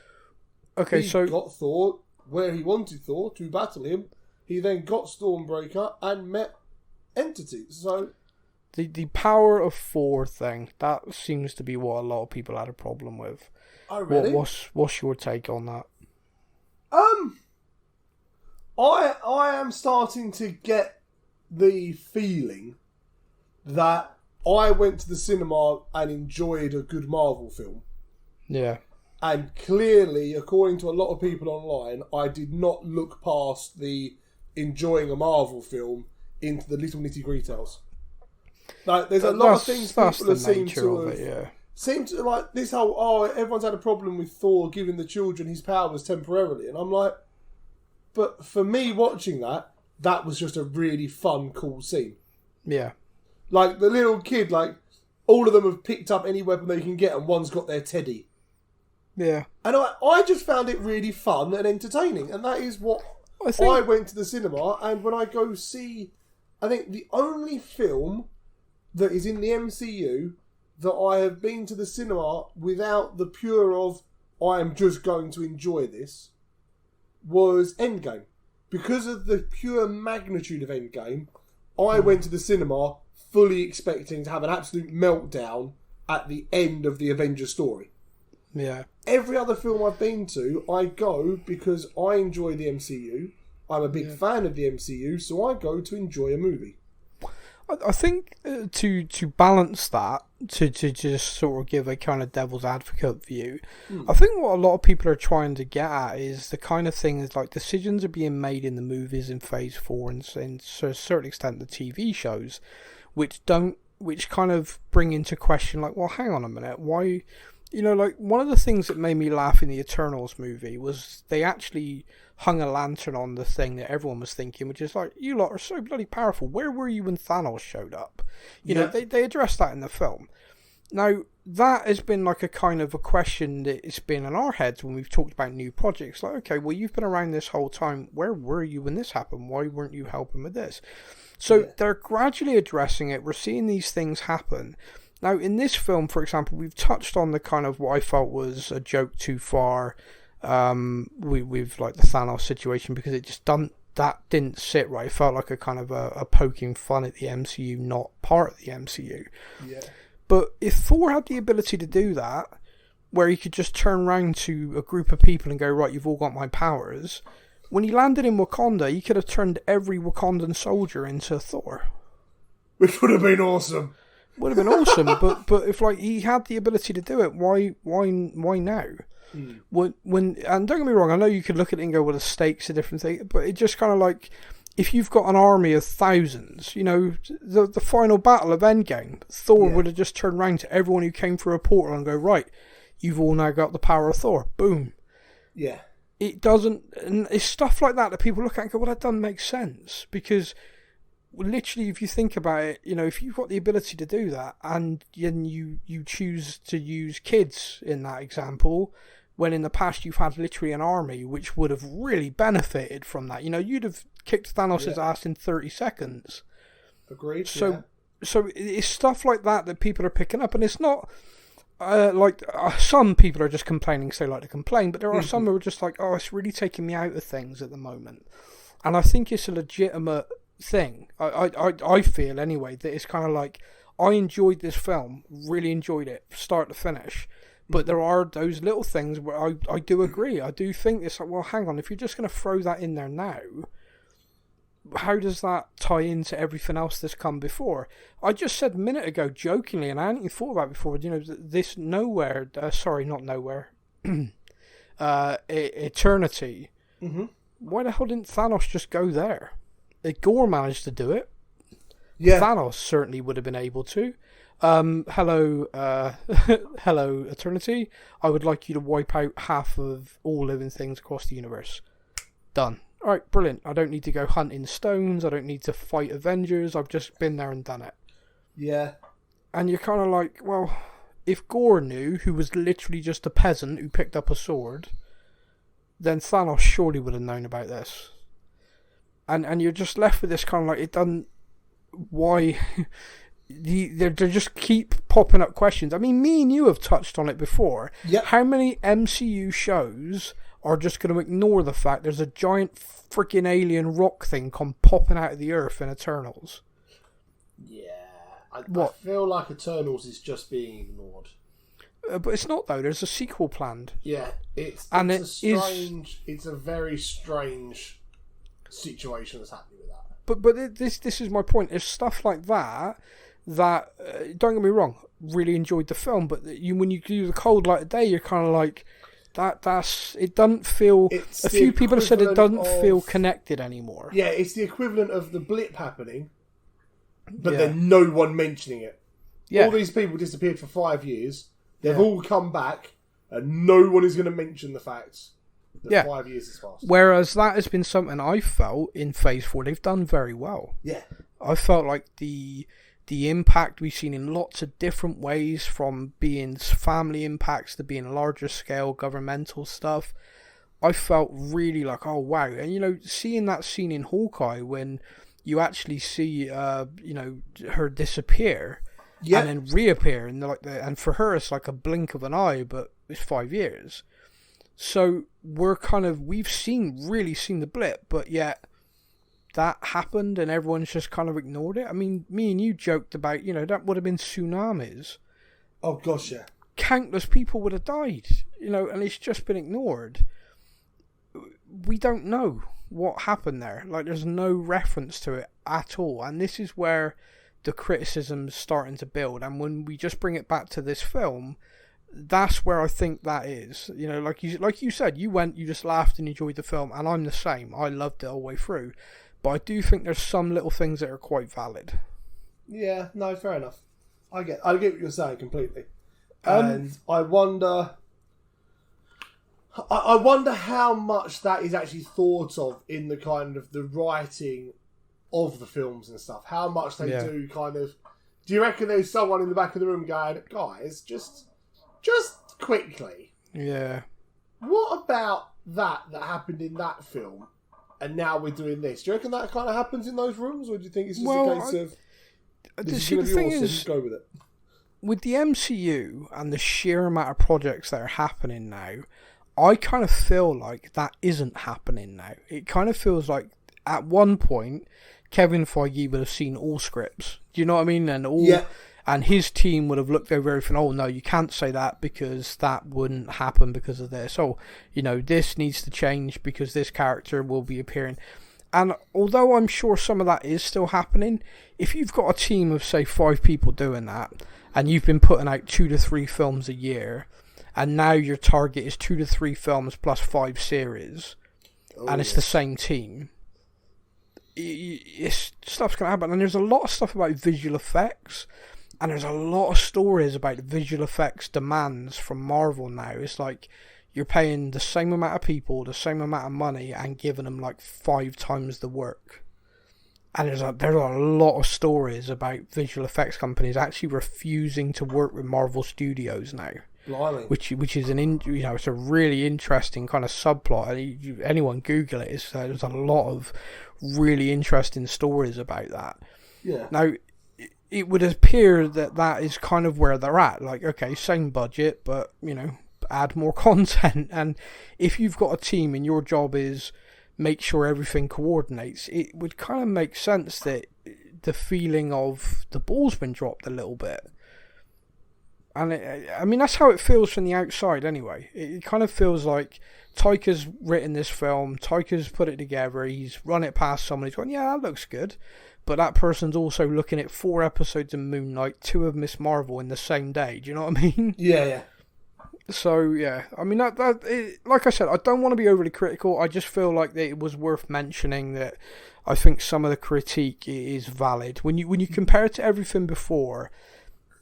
Okay, he got Thor where he wanted Thor to battle him. He then got Stormbreaker and met entities. So the power of Thor thing, that seems to be what a lot of people had a problem with. Oh, really? What's your take on that? I am starting to get the feeling that I went to the cinema and enjoyed a good Marvel film. Yeah. And clearly, according to a lot of people online, I did not look past the enjoying a Marvel film into the little nitty-gritties. Like, there's a lot of things people have seemed to like this whole, everyone's had a problem with Thor giving the children his powers temporarily. And I'm like, but for me watching that was just a really fun, cool scene. Yeah. Like, the little kid, all of them have picked up any weapon they can get and one's got their teddy. Yeah. And I just found it really fun and entertaining. And that is what I went to the cinema. And when I go see, I think the only film that is in the MCU that I have been to the cinema without the pure of, I am just going to enjoy this, was Endgame. Because of the pure magnitude of Endgame, I went to the cinema fully expecting to have an absolute meltdown at the end of the Avengers story. Yeah. Every other film I've been to, I go because I enjoy the MCU. I'm a big fan of the MCU, so I go to enjoy a movie. I think to balance that, to just sort of give a kind of devil's advocate view, I think what a lot of people are trying to get at is the kind of things like decisions are being made in the movies in Phase 4 and to a certain extent the TV shows, which kind of bring into question, like, well, hang on a minute, why, like one of the things that made me laugh in the Eternals movie was they actually hung a lantern on the thing that everyone was thinking, which is like, you lot are so bloody powerful. Where were you when Thanos showed up? You know, they addressed that in the film. Now, that has been like a kind of a question that it's been in our heads when we've talked about new projects. Like, okay, well, you've been around this whole time. Where were you when this happened? Why weren't you helping with this? So they're gradually addressing it. We're seeing these things happen. Now, in this film, for example, we've touched on the kind of what I felt was a joke too far with like the Thanos situation, because it just didn't sit right. It felt like a kind of a poking fun at the MCU, not part of the MCU. Yeah. But if Thor had the ability to do that, where he could just turn around to a group of people and go, right, you've all got my powers, when he landed in Wakanda, he could have turned every Wakandan soldier into Thor. Which would have been awesome. Would have been awesome, but if like he had the ability to do it, why now? When and don't get me wrong, I know you could look at it and go, well, the stakes are different thing, but it just kind of like, if you've got an army of thousands, you know, the final battle of Endgame, Thor would have just turned around to everyone who came through a portal and go, right, you've all now got the power of Thor. Boom. Yeah. It doesn't, and it's stuff like that people look at and go, well, that doesn't make sense, because literally, if you think about it, you know, if you've got the ability to do that, and you choose to use kids in that example, when in the past you've had literally an army which would have really benefited from that. You know, you'd have kicked Thanos' ass in 30 seconds. Agreed. So it's stuff like that people are picking up, and it's not some people are just complaining, so they like to complain, but there are some who are just like, oh, it's really taking me out of things at the moment. And I think it's a legitimate thing. I feel anyway that it's kind of like, I enjoyed this film, really enjoyed it start to finish, but there are those little things where I do agree. I do think it's like, well, hang on, if you're just going to throw that in there now, how does that tie into everything else that's come before? I just said a minute ago jokingly, and I hadn't even thought about it before, you know, this Eternity. Why the hell didn't Thanos just go there? Gore managed to do it. Yeah. Thanos certainly would have been able to. Hello, Eternity. I would like you to wipe out half of all living things across the universe. Done. Alright, brilliant. I don't need to go hunting stones. I don't need to fight Avengers. I've just been there and done it. Yeah. And you're kind of like, well, if Gore knew, who was literally just a peasant who picked up a sword, then Thanos surely would have known about this. And you're just left with this kind of like, it doesn't, why, they just keep popping up questions. I mean, me and you have touched on it before. Yep. How many MCU shows are just going to ignore the fact there's a giant freaking alien rock thing come popping out of the earth in Eternals? Yeah. I feel like Eternals is just being ignored. But it's not, though. There's a sequel planned. Yeah. It's a very strange situation that's happening with that. But this is my point. There's stuff like that don't get me wrong, really enjoyed the film, but when you do the cold light of day, you're kind of like, it doesn't feel, a few people have said it doesn't feel connected anymore. Yeah, it's the equivalent of the blip happening, but then no one mentioning it. Yeah. All these people disappeared for 5 years, they've all come back, and no one is going to mention the fact that 5 years has passed. Whereas that has been something I felt in Phase 4 they've done very well. Yeah. I felt like the impact we've seen in lots of different ways, from being family impacts to being larger scale governmental stuff. I felt really like, oh wow. And you know, seeing that scene in Hawkeye when you actually see her disappear and then reappear, and and for her it's like a blink of an eye, but it's 5 years. So we've really seen the blip, but yet that happened and everyone's just kind of ignored it. I mean, me and you joked about, that would have been tsunamis. Oh gosh, yeah. Countless people would have died, and it's just been ignored. We don't know what happened there. Like, there's no reference to it at all. And this is where the criticism's starting to build. And when we just bring it back to this film, that's where I think that is. Like you said, you just laughed and enjoyed the film, and I'm the same. I loved it all the way through. But I do think there's some little things that are quite valid. Yeah, no, fair enough. I get what you're saying completely. And I wonder how much that is actually thought of in the kind of the writing of the films and stuff. How much they do kind of... Do you reckon there's someone in the back of the room going, guys, just quickly. Yeah. What about that happened in that film, and now we're doing this? Do you reckon that kind of happens in those rooms, or do you think it's just a case of this is going to be awesome, just go with it? With the MCU and the sheer amount of projects that are happening now, I kind of feel like that isn't happening now. It kind of feels like at one point Kevin Feige would have seen all scripts. Do you know what I mean? And his team would have looked over everything. Oh, no, you can't say that because that wouldn't happen because of this. Oh, this needs to change because this character will be appearing. And although I'm sure some of that is still happening, if you've got a team of, say, 5 people doing that, and you've been putting out 2 to 3 films a year, and now your target is 2 to 3 films plus 5 series, and it's the same team, stuff's going to happen. And there's a lot of stuff about visual effects, and there's a lot of stories about visual effects demands from Marvel now. It's like you're paying the same amount of people, the same amount of money, and giving them like 5 times the work. And there's a lot of stories about visual effects companies actually refusing to work with Marvel Studios now. Blimey. Which is it's a really interesting kind of subplot. Anyone Google it, there's a lot of really interesting stories about that. Yeah. Now, it would appear that is kind of where they're at. Like, okay, same budget, but add more content. And if you've got a team and your job is make sure everything coordinates, it would kind of make sense that the feeling of the ball's been dropped a little bit. And that's how it feels from the outside anyway. It kind of feels like Taika's written this film, Taika's put it together, he's run it past someone, he's gone, yeah, that looks good. But that person's also looking at 4 episodes of Moon Knight, 2 of Miss Marvel in the same day. Do you know what I mean? Yeah. So, yeah. I mean, like I said, I don't want to be overly critical. I just feel like that it was worth mentioning that I think some of the critique is valid. When you compare it to everything before,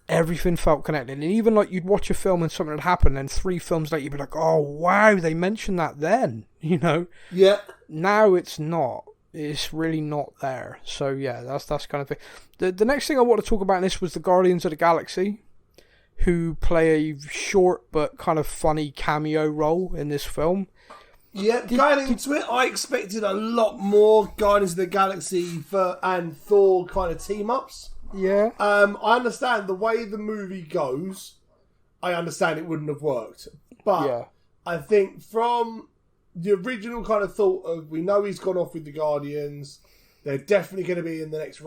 everything felt connected. And even like you'd watch a film and something had happened, and 3 films later you'd be like, oh, wow, they mentioned that then, Yeah. Now it's not. It's really not there. So yeah, that's kind of thing. The next thing I want to talk about in this was the Guardians of the Galaxy, who play a short but kind of funny cameo role in this film. Yeah, going into it, I expected a lot more Guardians of the Galaxy and Thor kind of team-ups. Yeah. I understand the way the movie goes, I understand it wouldn't have worked. But yeah. I think from the original kind of thought of, we know he's gone off with the Guardians, they're definitely going to be in the next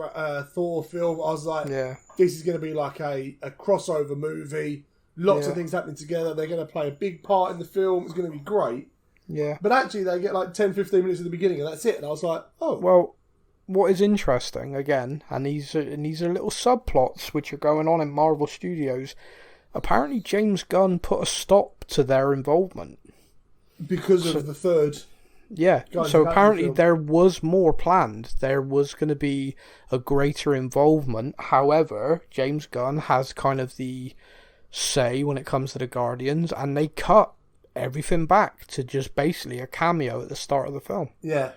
Thor film. I was like, this is going to be like a crossover movie. Lots of things happening together. They're going to play a big part in the film. It's going to be great. Yeah. But actually, they get like 10, 15 minutes at the beginning, and that's it. And I was like, oh. Well, what is interesting, again, and these are little subplots which are going on in Marvel Studios, apparently James Gunn put a stop to their involvement. Because of the third. Yeah, so apparently there was more planned. There was going to be a greater involvement. However, James Gunn has kind of the say when it comes to the Guardians, and they cut everything back to just basically a cameo at the start of the film. Yeah.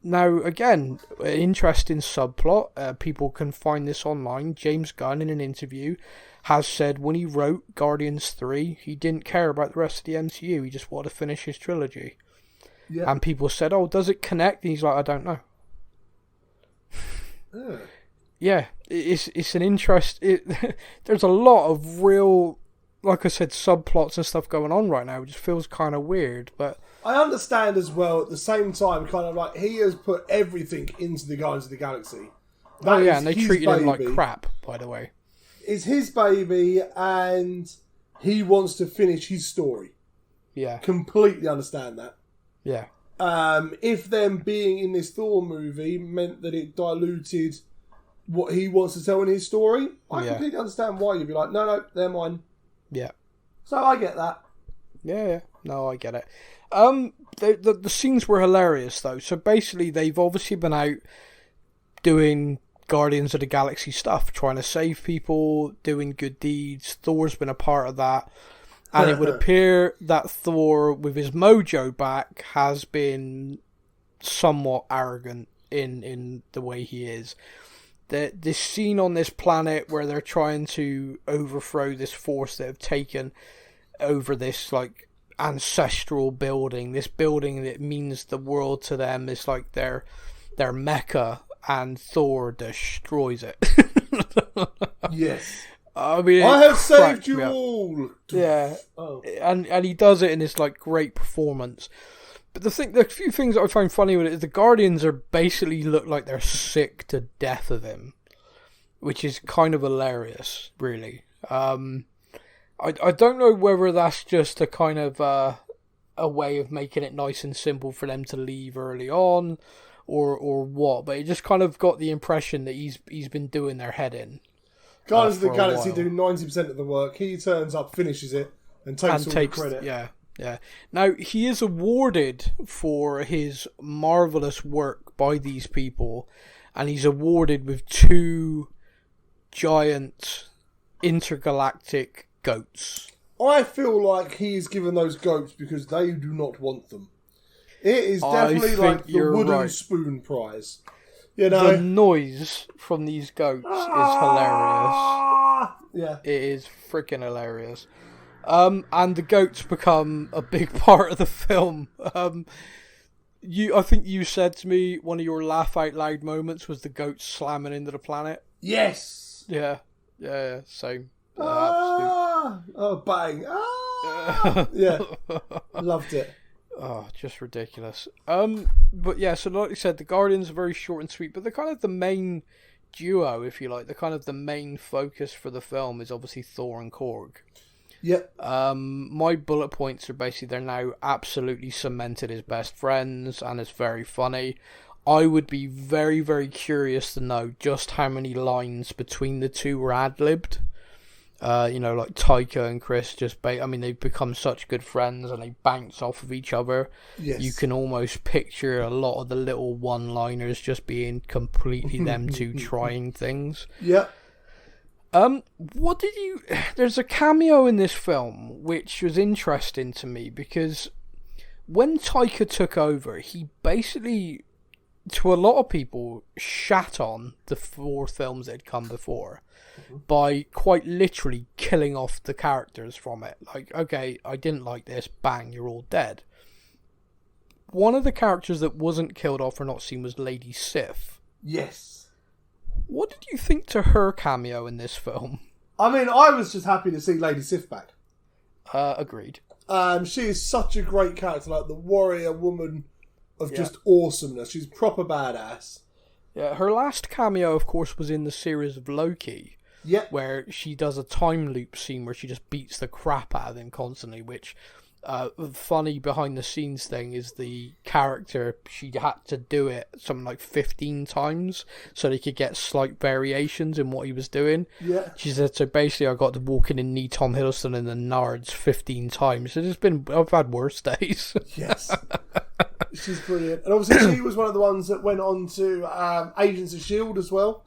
Now, again, an interesting subplot. People can find this online. James Gunn, in an interview, has said when he wrote Guardians 3, he didn't care about the rest of the MCU. He just wanted to finish his trilogy. Yeah. And people said, oh, does it connect? And he's like, I don't know. Yeah, it's an interest. There's a lot of real, like I said, subplots and stuff going on right now. It just feels kind of weird, but I understand as well, at the same time, kind of like, he has put everything into the Guardians of the Galaxy. And they treated him like crap, by the way. It's his baby, and he wants to finish his story. Yeah. Completely understand that. Yeah. If them being in this Thor movie meant that it diluted what he wants to tell in his story, I completely understand why you'd be like, no, they're mine. Yeah. So I get that. Yeah. No, I get it. The scenes were hilarious, though. So basically, they've obviously been out doing Guardians of the Galaxy stuff, trying to save people, doing good deeds. Thor's been a part of that. And it would appear that Thor, with his mojo back, has been somewhat arrogant in the way he is. This scene on this planet where they're trying to overthrow this force that have taken over this, like, ancestral building, this building that means the world to them, is like their mecca, and Thor destroys it. Yes. I mean, I have saved you all. Yeah. Oh. And he does it in this like great performance. But the few things that I find funny with it is the Guardians are basically look like they're sick to death of him, which is kind of hilarious, really. I don't know whether that's just a kind of a a way of making it nice and simple for them to leave early on, or what. But it just kind of got the impression that he's been doing their head in. Guardians of the Galaxy do 90% of the work. He turns up, finishes it, and takes all the credit. Yeah. Now, he is awarded for his marvellous work by these people, and he's awarded with 2 giant intergalactic goats. I feel like he's given those goats because they do not want them. It is definitely like the wooden spoon prize. You know? The noise from these goats is hilarious. Yeah. It is freaking hilarious. And the goats become a big part of the film. I think you said to me one of your laugh out loud moments was the goats slamming into the planet. Yes. Yeah. Same. Oh, bang. Yeah. Loved it. Oh, just ridiculous. But yeah, so like I said, the Guardians are very short and sweet, but they're kind of the main duo, if you like. They're kind of the main focus for the film is obviously Thor and Korg. Yep. My bullet points are basically they're now absolutely cemented as best friends, and it's very funny. I would be very, very curious to know just how many lines between the two were ad-libbed. Like Taika and Chris they've become such good friends and they bounce off of each other. Yes. You can almost picture a lot of the little one-liners just being completely them two trying things. Yeah. There's a cameo in this film which was interesting to me because when Taika took over, he basically, to a lot of people, shat on the 4 films that had come before by quite literally killing off the characters from it. Like, okay, I didn't like this, bang, you're all dead. One of the characters that wasn't killed off or not seen was Lady Siff. Yes. What did you think to her cameo in this film? I mean, I was just happy to see Lady Siff back. Agreed. She is such a great character, like the warrior woman of just awesomeness. She's proper badass. Yeah, her last cameo, of course, was in the series of Loki. Yeah. Where she does a time loop scene where she just beats the crap out of him constantly, which, funny behind the scenes thing is the character, she had to do it something like 15 times so they could get slight variations in what he was doing. Yeah. She said, so basically I got to walk in and knee Tom Hiddleston in the nards 15 times. I've had worse days. Yes. She's brilliant. And obviously she was one of the ones that went on to Agents of S.H.I.E.L.D. as well.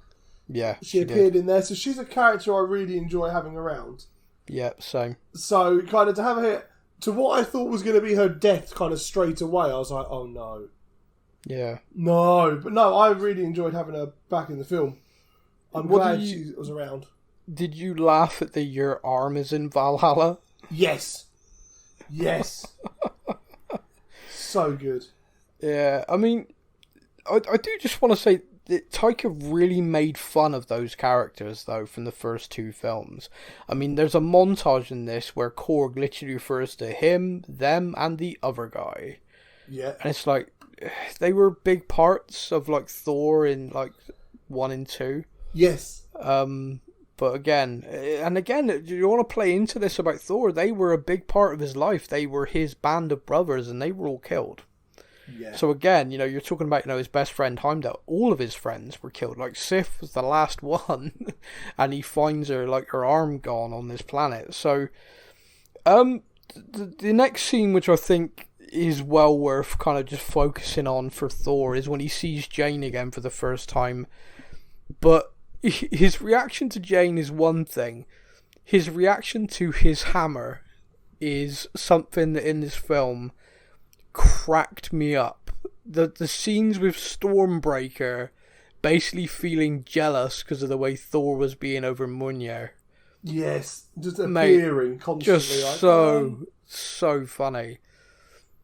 Yeah, she appeared in there. So she's a character I really enjoy having around. Yeah, same. So kind of to have her, to what I thought was going to be her death kind of straight away, I was like, oh no. Yeah. No. But no, I really enjoyed having her back in the film. I'm glad she was around. Did you laugh at your arm is in Valhalla? Yes. Yes. So good. Yeah, I mean, I do just want to say that Taika really made fun of those characters, though, from the first 2 films. I mean, there's a montage in this where Korg literally refers to him, them, and the other guy. Yeah. And it's like, they were big parts of, like, Thor in, like, 1 and 2. Yes. But again, you want to play into this about Thor, they were a big part of his life. They were his band of brothers, and they were all killed. Yeah. So again, you're talking about, his best friend Heimdall. All of his friends were killed. Like, Siff was the last one, and he finds her, like, her arm gone on this planet. So, the next scene, which I think is well worth kind of just focusing on for Thor, is when he sees Jane again for the first time. But his reaction to Jane is one thing. His reaction to his hammer is something that in this film cracked me up. The scenes with Stormbreaker basically feeling jealous because of the way Thor was being over Mjolnir. Yes, just appearing constantly. Just so funny.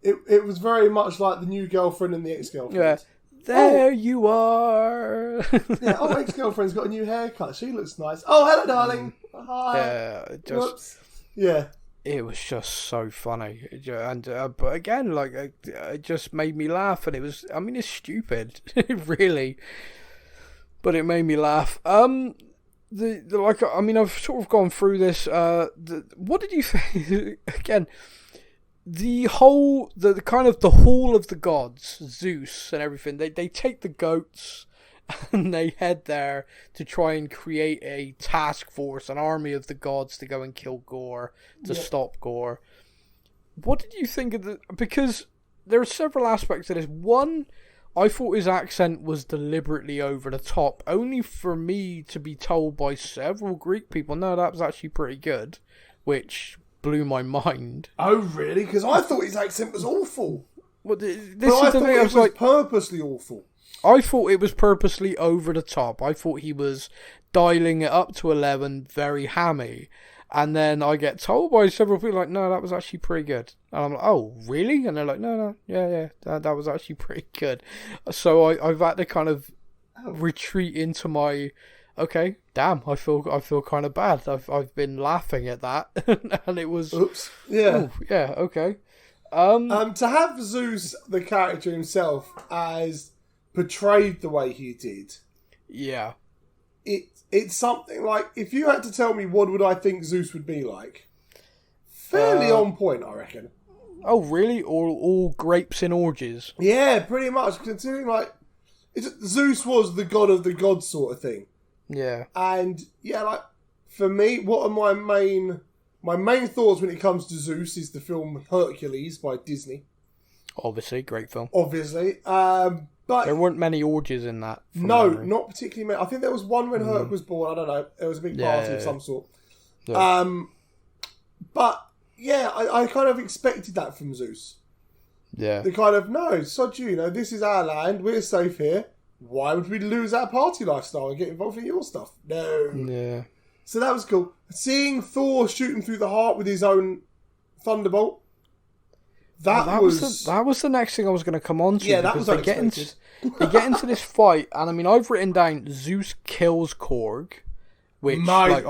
It was very much like the new girlfriend and the ex-girlfriend. Yeah. There you are. Yeah. Oh, ex-girlfriend's got a new haircut. She looks nice. Oh, hello, darling. Hi. Yeah. Whoops. Yeah. It was just so funny, and but again, like, it just made me laugh, and it was, I mean, it's stupid, really, but it made me laugh. I've sort of gone through this. What did you think? Again, the whole, the kind of the hall of the gods, Zeus and everything, they take the goats and they head there to try and create a task force, an army of the gods to go and kill Gore, to stop Gore. What did you think of because there are several aspects of this. One, I thought his accent was deliberately over the top, only for me to be told by several Greek people, no, that was actually pretty good, which blew my mind. Oh, really? Because I thought his accent was awful. Well, I thought it was like purposely awful. I thought it was purposely over the top. I thought he was dialing it up to 11, very hammy. And then I get told by several people, like, no, that was actually pretty good. And I'm like, oh, really? And they're like, no, yeah, that was actually pretty good. So I've had to kind of retreat into my, okay, damn, I feel kind of bad. I've been laughing at that, and it was, oops, yeah, oh, yeah, okay. To have Zeus, the character himself, as portrayed the way he did, yeah, it's something like, if you had to tell me what would I think Zeus would be like, fairly on point, I reckon. Oh, really? All grapes in orgies? Yeah, pretty much. Considering, like, Zeus was the god of the gods sort of thing. Yeah. And, yeah, like, for me, what are my main thoughts when it comes to Zeus is the film Hercules by Disney. Obviously, great film. Obviously. But there weren't many orgies in that. No, not particularly many. I think there was one when Herc was born. I don't know. It was a big party of some sort. Yeah. But, yeah, I kind of expected that from Zeus. Yeah. The kind of, no, sod you, this is our land. We're safe here. Why would we lose our party lifestyle and get involved in your stuff? No. Yeah. So that was cool. Seeing Thor shooting through the heart with his own thunderbolt. That was the next thing I was going to come on to. Yeah, that was unexpected. They get into this fight, and I mean, I've written down Zeus kills Korg, which I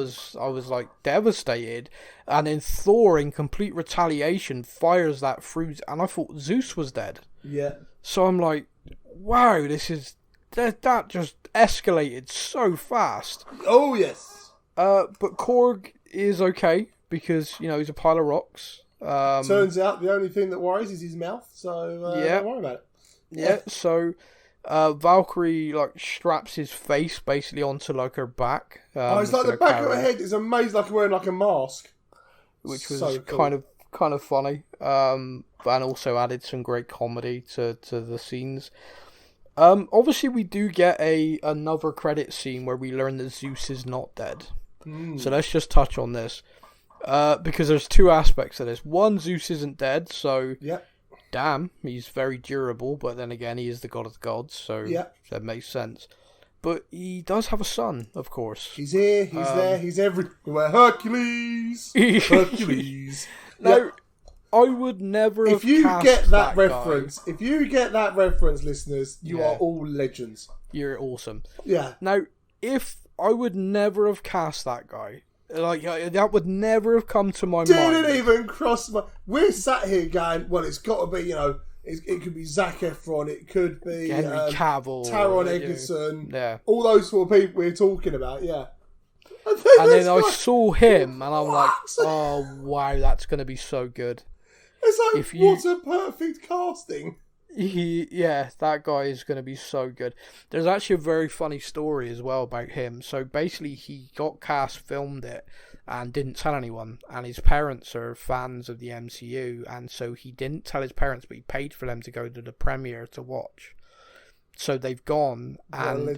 was like devastated. And then Thor, in complete retaliation, fires that through, and I thought Zeus was dead. Yeah. So I'm like, wow, that just escalated so fast. Oh yes. But Korg is okay because he's a pile of rocks. Turns out the only thing that worries is his mouth, so don't worry about it. Yeah. So Valkyrie straps his face basically onto her back. It's like the back of her head is amazing, like wearing a mask, which was so cool. kind of funny. And also added some great comedy to the scenes. Obviously, we do get another credit scene where we learn that Zeus is not dead. So let's just touch on this. Because there's two aspects of this. One, Zeus isn't dead, so damn, he's very durable, but then again, he is the god of the gods, so that makes sense. But he does have a son, of course. He's here, he's there, he's everywhere. Hercules! Hercules! Now, I would never have cast that reference, guy. If you get that reference, listeners, you are all legends. You're awesome. Yeah. Now, I would never have cast that guy. That would never have come to my mind. Didn't even cross my... We're sat here going, well, it's got to be, it could be Zac Efron, it could be... Henry Cavill. Taron Egerton. Yeah. All those sort of people we're talking about, yeah. And then I saw him, and I'm like, oh, wow, that's going to be so good. It's like, what a perfect casting. That guy is going to be so good. There's actually a very funny story as well about him. So basically, he got cast, filmed it, and didn't tell anyone. And his parents are fans of the MCU, and so he didn't tell his parents, but he paid for them to go to the premiere to watch. So they've gone, and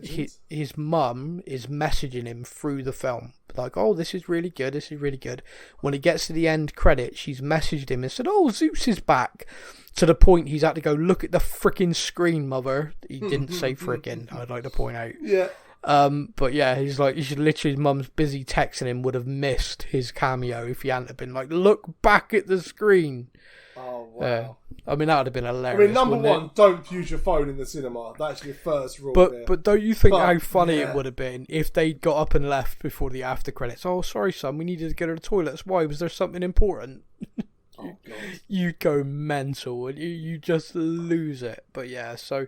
his mum is messaging him through the film. Like, oh, this is really good, this is really good. When it gets to the end credit, she's messaged him and said, oh, Zeus is back. To the point he's had to go, look at the freaking screen, mother. He didn't say frickin', I'd like to point out. Yeah. But yeah, he's like, literally his mum's busy texting him, would have missed his cameo if he hadn't have been like, look back at the screen. Oh, wow. I mean, that would have been hilarious. I mean, number one, don't use your phone in the cinema. That's your first rule. But don't you think how funny it would have been if they got up and left before the after credits? Oh, sorry, son, we needed to go to the toilets. Why? Was there something important? Oh, God. You go mental and you just lose it. But yeah, so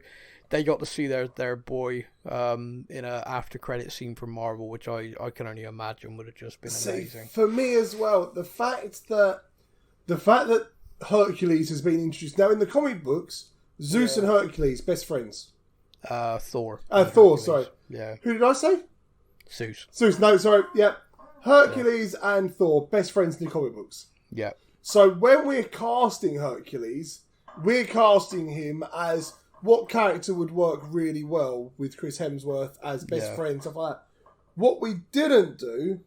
they got to see their boy in a after credit scene from Marvel, which I can only imagine would have just been amazing. For me as well, the fact that Hercules has been introduced now in the comic books, Zeus and Hercules best friends. Thor. Thor, sorry. Yeah. Who did I say? Zeus. No, sorry. Yeah. Hercules and Thor, best friends in the comic books. Yeah. So when we're casting Hercules, we're casting him as what character would work really well with Chris Hemsworth as best friend, stuff like that. What we didn't do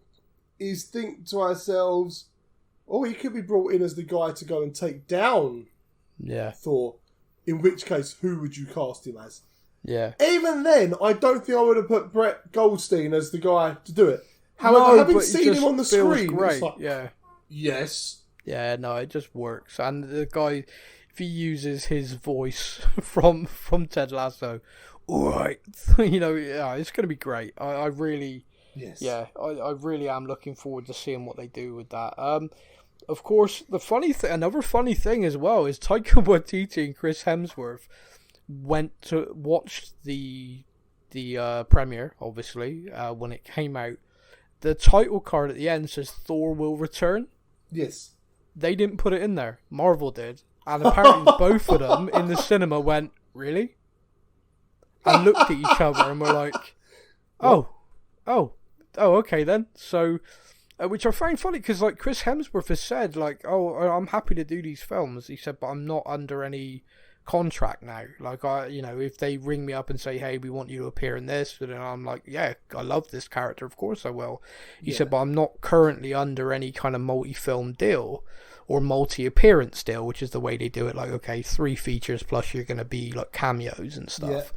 is think to ourselves, he could be brought in as the guy to go and take down Thor. In which case, who would you cast him as? Yeah. Even then, I don't think I would have put Brett Goldstein as the guy to do it. However, having seen him on the screen, great. it's like, yes. Yeah, no, it just works. And the guy, if he uses his voice from Ted Lasso, all right, it's going to be great. I really, I really am looking forward to seeing what they do with that. Of course, another funny thing as well is Taika Waititi and Chris Hemsworth went to watch the premiere, obviously, when it came out. The title card at the end says Thor will return. Yes. They didn't put it in there. Marvel did. And apparently both of them in the cinema went, really? And looked at each other and were like, oh, okay then. So, which I find funny because like Chris Hemsworth has said, like, I'm happy to do these films. He said, but I'm not under any contract now. Like, if they ring me up and say, hey, we want you to appear in this, then I'm like, yeah, I love this character, of course I will. He said, but I'm not currently under any kind of multi-film deal or multi-appearance deal, which is the way they do it. Like, okay, 3 features plus you're going to be like cameos and stuff.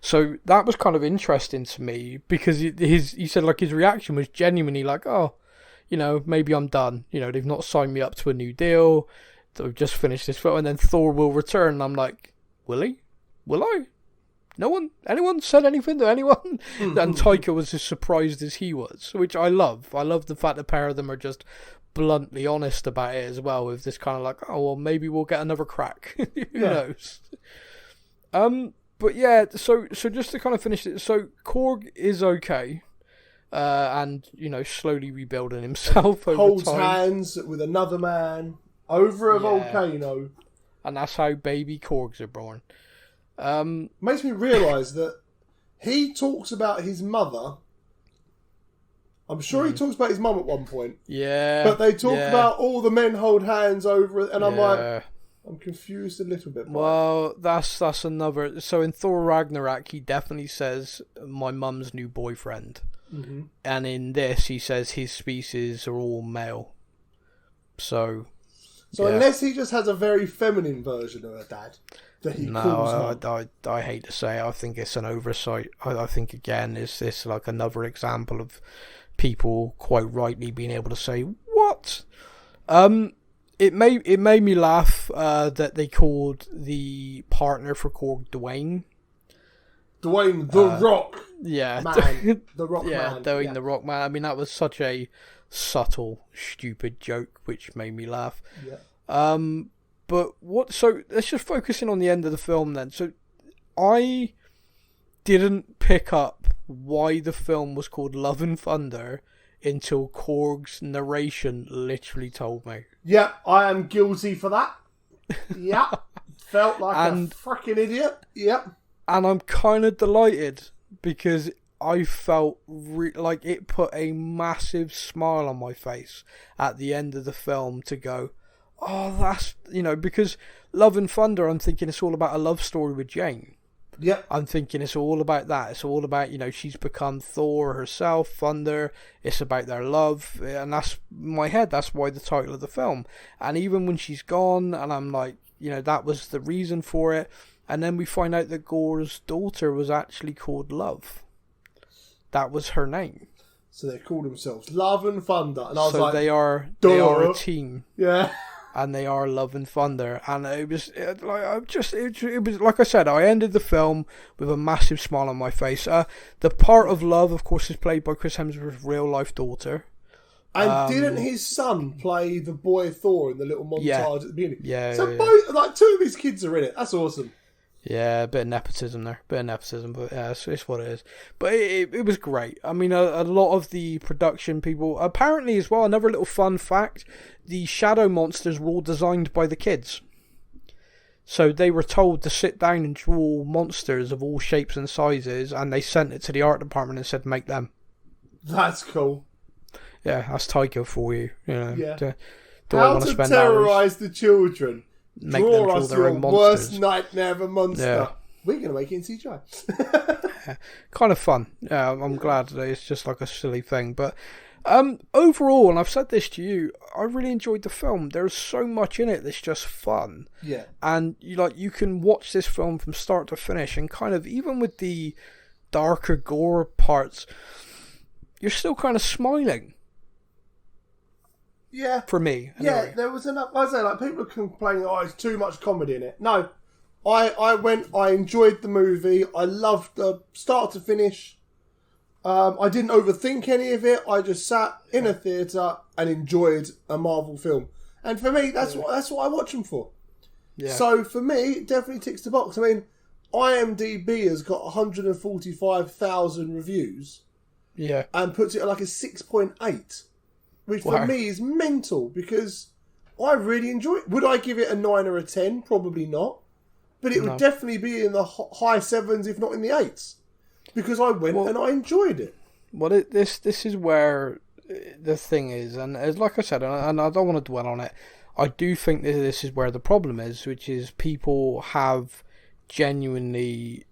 So that was kind of interesting to me because he said like his reaction was genuinely like, maybe I'm done. They've not signed me up to a new deal. We've just finished this film, and then Thor will return. And I'm like, will he? Will I? Anyone said anything to anyone? And Taika was as surprised as he was, which I love. I love the fact the pair of them are just bluntly honest about it as well, with this kind of like, maybe we'll get another crack. Who knows? But yeah, so just to kind of finish it, so Korg is okay. And, slowly rebuilding himself over Holds time. hands with another man over a volcano. And that's how baby Korgs are born. Makes me realise that he talks about his mother. I'm sure he talks about his mum at one point. Yeah. But they talk about all the men hold hands over it, and I'm like, I'm confused a little bit. Well, that's another. So in Thor Ragnarok, he definitely says, my mum's new boyfriend. Mm-hmm. And in this, he says his species are all male. So unless he just has a very feminine version of a dad that he calls mum. I hate to say it, I think it's an oversight. I think, again, is this like another example of people quite rightly being able to say, what? It made me laugh that they called the partner for Korg Dwayne. Dwayne the Rock. Yeah. Man. The Rock Man. Dwayne the Rock Man. I mean, that was such a subtle, stupid joke, which made me laugh. Yeah. So let's just focus in on the end of the film then. So I didn't pick up why the film was called Love and Thunder until Korg's narration literally told me. Yeah, I am guilty for that. Yeah. Felt like a freaking idiot. Yep. And I'm kind of delighted because I felt like it put a massive smile on my face at the end of the film to go, that's, because Love and Thunder, I'm thinking it's all about a love story with Jane. Yeah. I'm thinking it's all about that. It's all about, she's become Thor herself, Thunder. It's about their love. And that's my head. That's why the title of the film. And even when she's gone, and I'm like, that was the reason for it. And then we find out that Gore's daughter was actually called Love. That was her name. So they called themselves Love and Thunder. And I was like, they are a team. Yeah. And they are Love and Thunder. And it was like I said, I ended the film with a massive smile on my face. The part of Love, of course, is played by Chris Hemsworth's real life daughter. And didn't his son play the boy Thor in the little montage at the beginning? Yeah. So both, two of his kids are in it. That's awesome. Yeah, a bit of nepotism there. But yeah, it's what it is. But it was great. I mean, a lot of the production people, apparently as well, another little fun fact, the shadow monsters were all designed by the kids. So they were told to sit down and draw monsters of all shapes and sizes, and they sent it to the art department and said, make them. That's cool. Yeah, that's Taika for you. You know, yeah. How to terrorise the children. Make them draw us their your own monsters. worst nightmare of a monster. Yeah. We're going to make it in CGI. Kind of fun. Yeah, I'm glad that it's just like a silly thing. But overall, and I've said this to you, I really enjoyed the film. There's so much in it that's just fun. Yeah. And you can watch this film from start to finish, and kind of, even with the darker gore parts, you're still kind of smiling. Yeah. For me. Anyway. Yeah, there was enough. I say, like, people are complaining, it's too much comedy in it. No. I enjoyed the movie. I loved the start to finish. I didn't overthink any of it. I just sat in a theatre and enjoyed a Marvel film. And for me, that's what I watch them for. Yeah. So for me, it definitely ticks the box. I mean, IMDb has got 145,000 reviews. Yeah. And puts it at like a 6.8. Which for me is mental, because I really enjoy it. Would I give it a 9 or a 10? Probably not. But it would definitely be in the high 7s, if not in the 8s. Because I went and I enjoyed it. Well, this is where the thing is. And as like I said, and I don't want to dwell on it, I do think that this is where the problem is, which is people have genuinely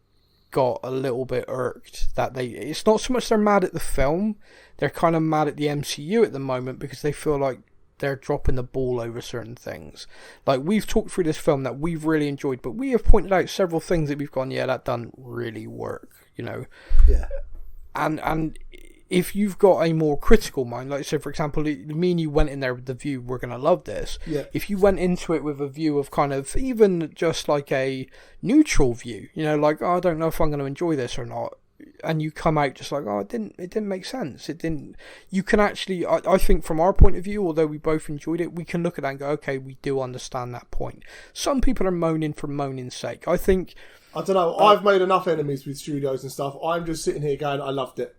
got a little bit irked that it's not so much they're mad at the film, they're kind of mad at the MCU at the moment because they feel like they're dropping the ball over certain things. Like, we've talked through this film that we've really enjoyed, but we have pointed out several things that we've gone, yeah, that doesn't really work, you know. Yeah. And if you've got a more critical mind, like, so for example, me and you went in there with the view, we're going to love this. Yeah. If you went into it with a view of kind of even just like a neutral view, you know, like, I don't know if I'm going to enjoy this or not, and you come out just like, it didn't make sense. You can actually, I think from our point of view, although we both enjoyed it, we can look at that and go, okay, we do understand that point. Some people are moaning for moaning's sake. I think, I don't know, I've made enough enemies with studios and stuff. I'm just sitting here going, I loved it.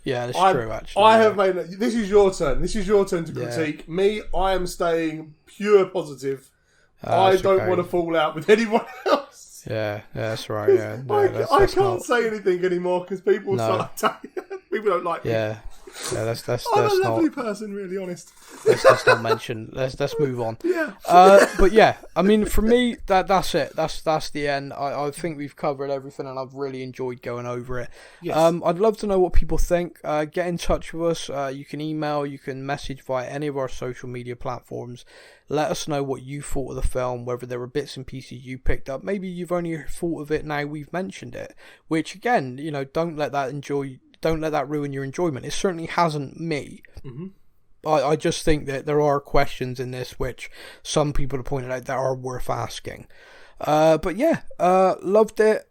Yeah, that's true, actually. I have made... This is your turn. This is your turn to critique. Yeah. Me, I am staying pure positive. I don't want to fall out with anyone else. Yeah, that's right, yeah. No, I can't say anything anymore because people start... people don't like me. Yeah, that's I'm a lovely person, really honest. Let's not mention. Let's move on. Yeah. But yeah, I mean, for me, that's it. That's the end. I think we've covered everything, and I've really enjoyed going over it. Yes. I'd love to know what people think. Get in touch with us. You can email, you can message via any of our social media platforms. Let us know what you thought of the film, whether there were bits and pieces you picked up. Maybe you've only thought of it now we've mentioned it. Which again, you know, don't let that ruin your enjoyment. It certainly hasn't me. Mm-hmm. I just think that there are questions in this which some people have pointed out that are worth asking. But yeah, loved it.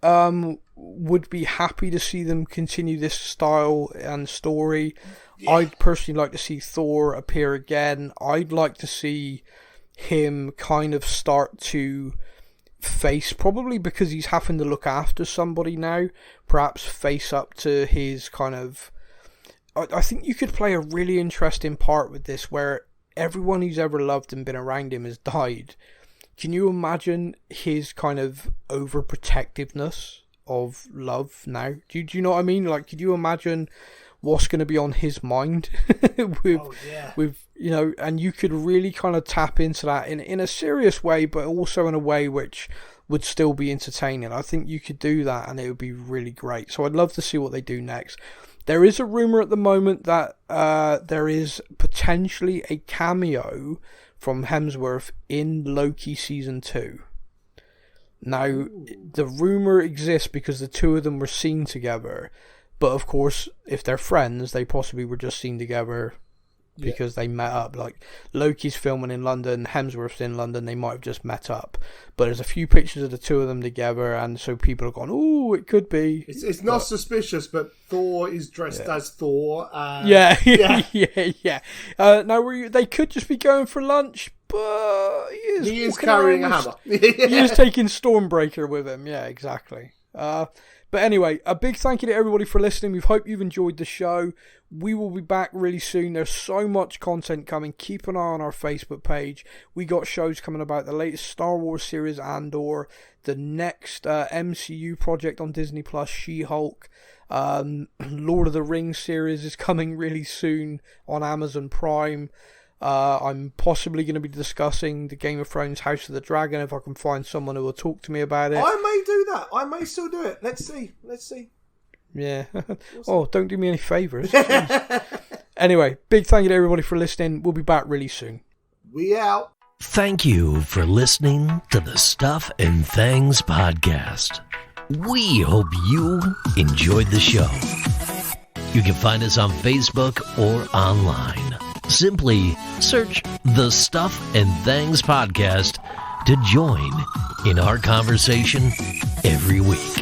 Would be happy to see them continue this style and story. Yeah. I'd personally like to see Thor appear again. I'd like to see him kind of start to face, probably because he's having to look after somebody now, perhaps face up to his kind of... I think you could play a really interesting part with this where everyone who's ever loved and been around him has died. Can you imagine his kind of overprotectiveness of love now? Do you know what I mean? Like, could you imagine what's going to be on his mind with you know, and you could really kind of tap into that in a serious way, but also in a way which would still be entertaining. I think you could do that and it would be really great. So I'd love to see what they do next. There is a rumour at the moment that there is potentially a cameo from Hemsworth in Loki Season 2. Now, the rumour exists because the two of them were seen together. But of course, if they're friends, they possibly were just seen together because they met up. Like, Loki's filming in London, Hemsworth's in London, they might have just met up. But there's a few pictures of the two of them together, and so people have gone, oh, it could be. It's not suspicious, but Thor is dressed as Thor. Yeah. Now, they could just be going for lunch, but he is walking carrying a around hammer. He is taking Stormbreaker with him. Yeah, exactly. But anyway, a big thank you to everybody for listening. We hope you've enjoyed the show. We will be back really soon. There's so much content coming. Keep an eye on our Facebook page. We got shows coming about the latest Star Wars series Andor, the next MCU project on Disney Plus, She-Hulk. Lord of the Rings series is coming really soon on Amazon Prime. I'm possibly going to be discussing the Game of Thrones House of the Dragon if I can find someone who will talk to me about it. I may do that. I may still do it. Let's see. Yeah. Oh, don't do me any favours. Anyway, big thank you to everybody for listening. We'll be back really soon. We out. Thank you for listening to the Stuff and Things podcast. We hope you enjoyed the show. You can find us on Facebook or online. Simply search the Stuff and Things podcast to join in our conversation every week.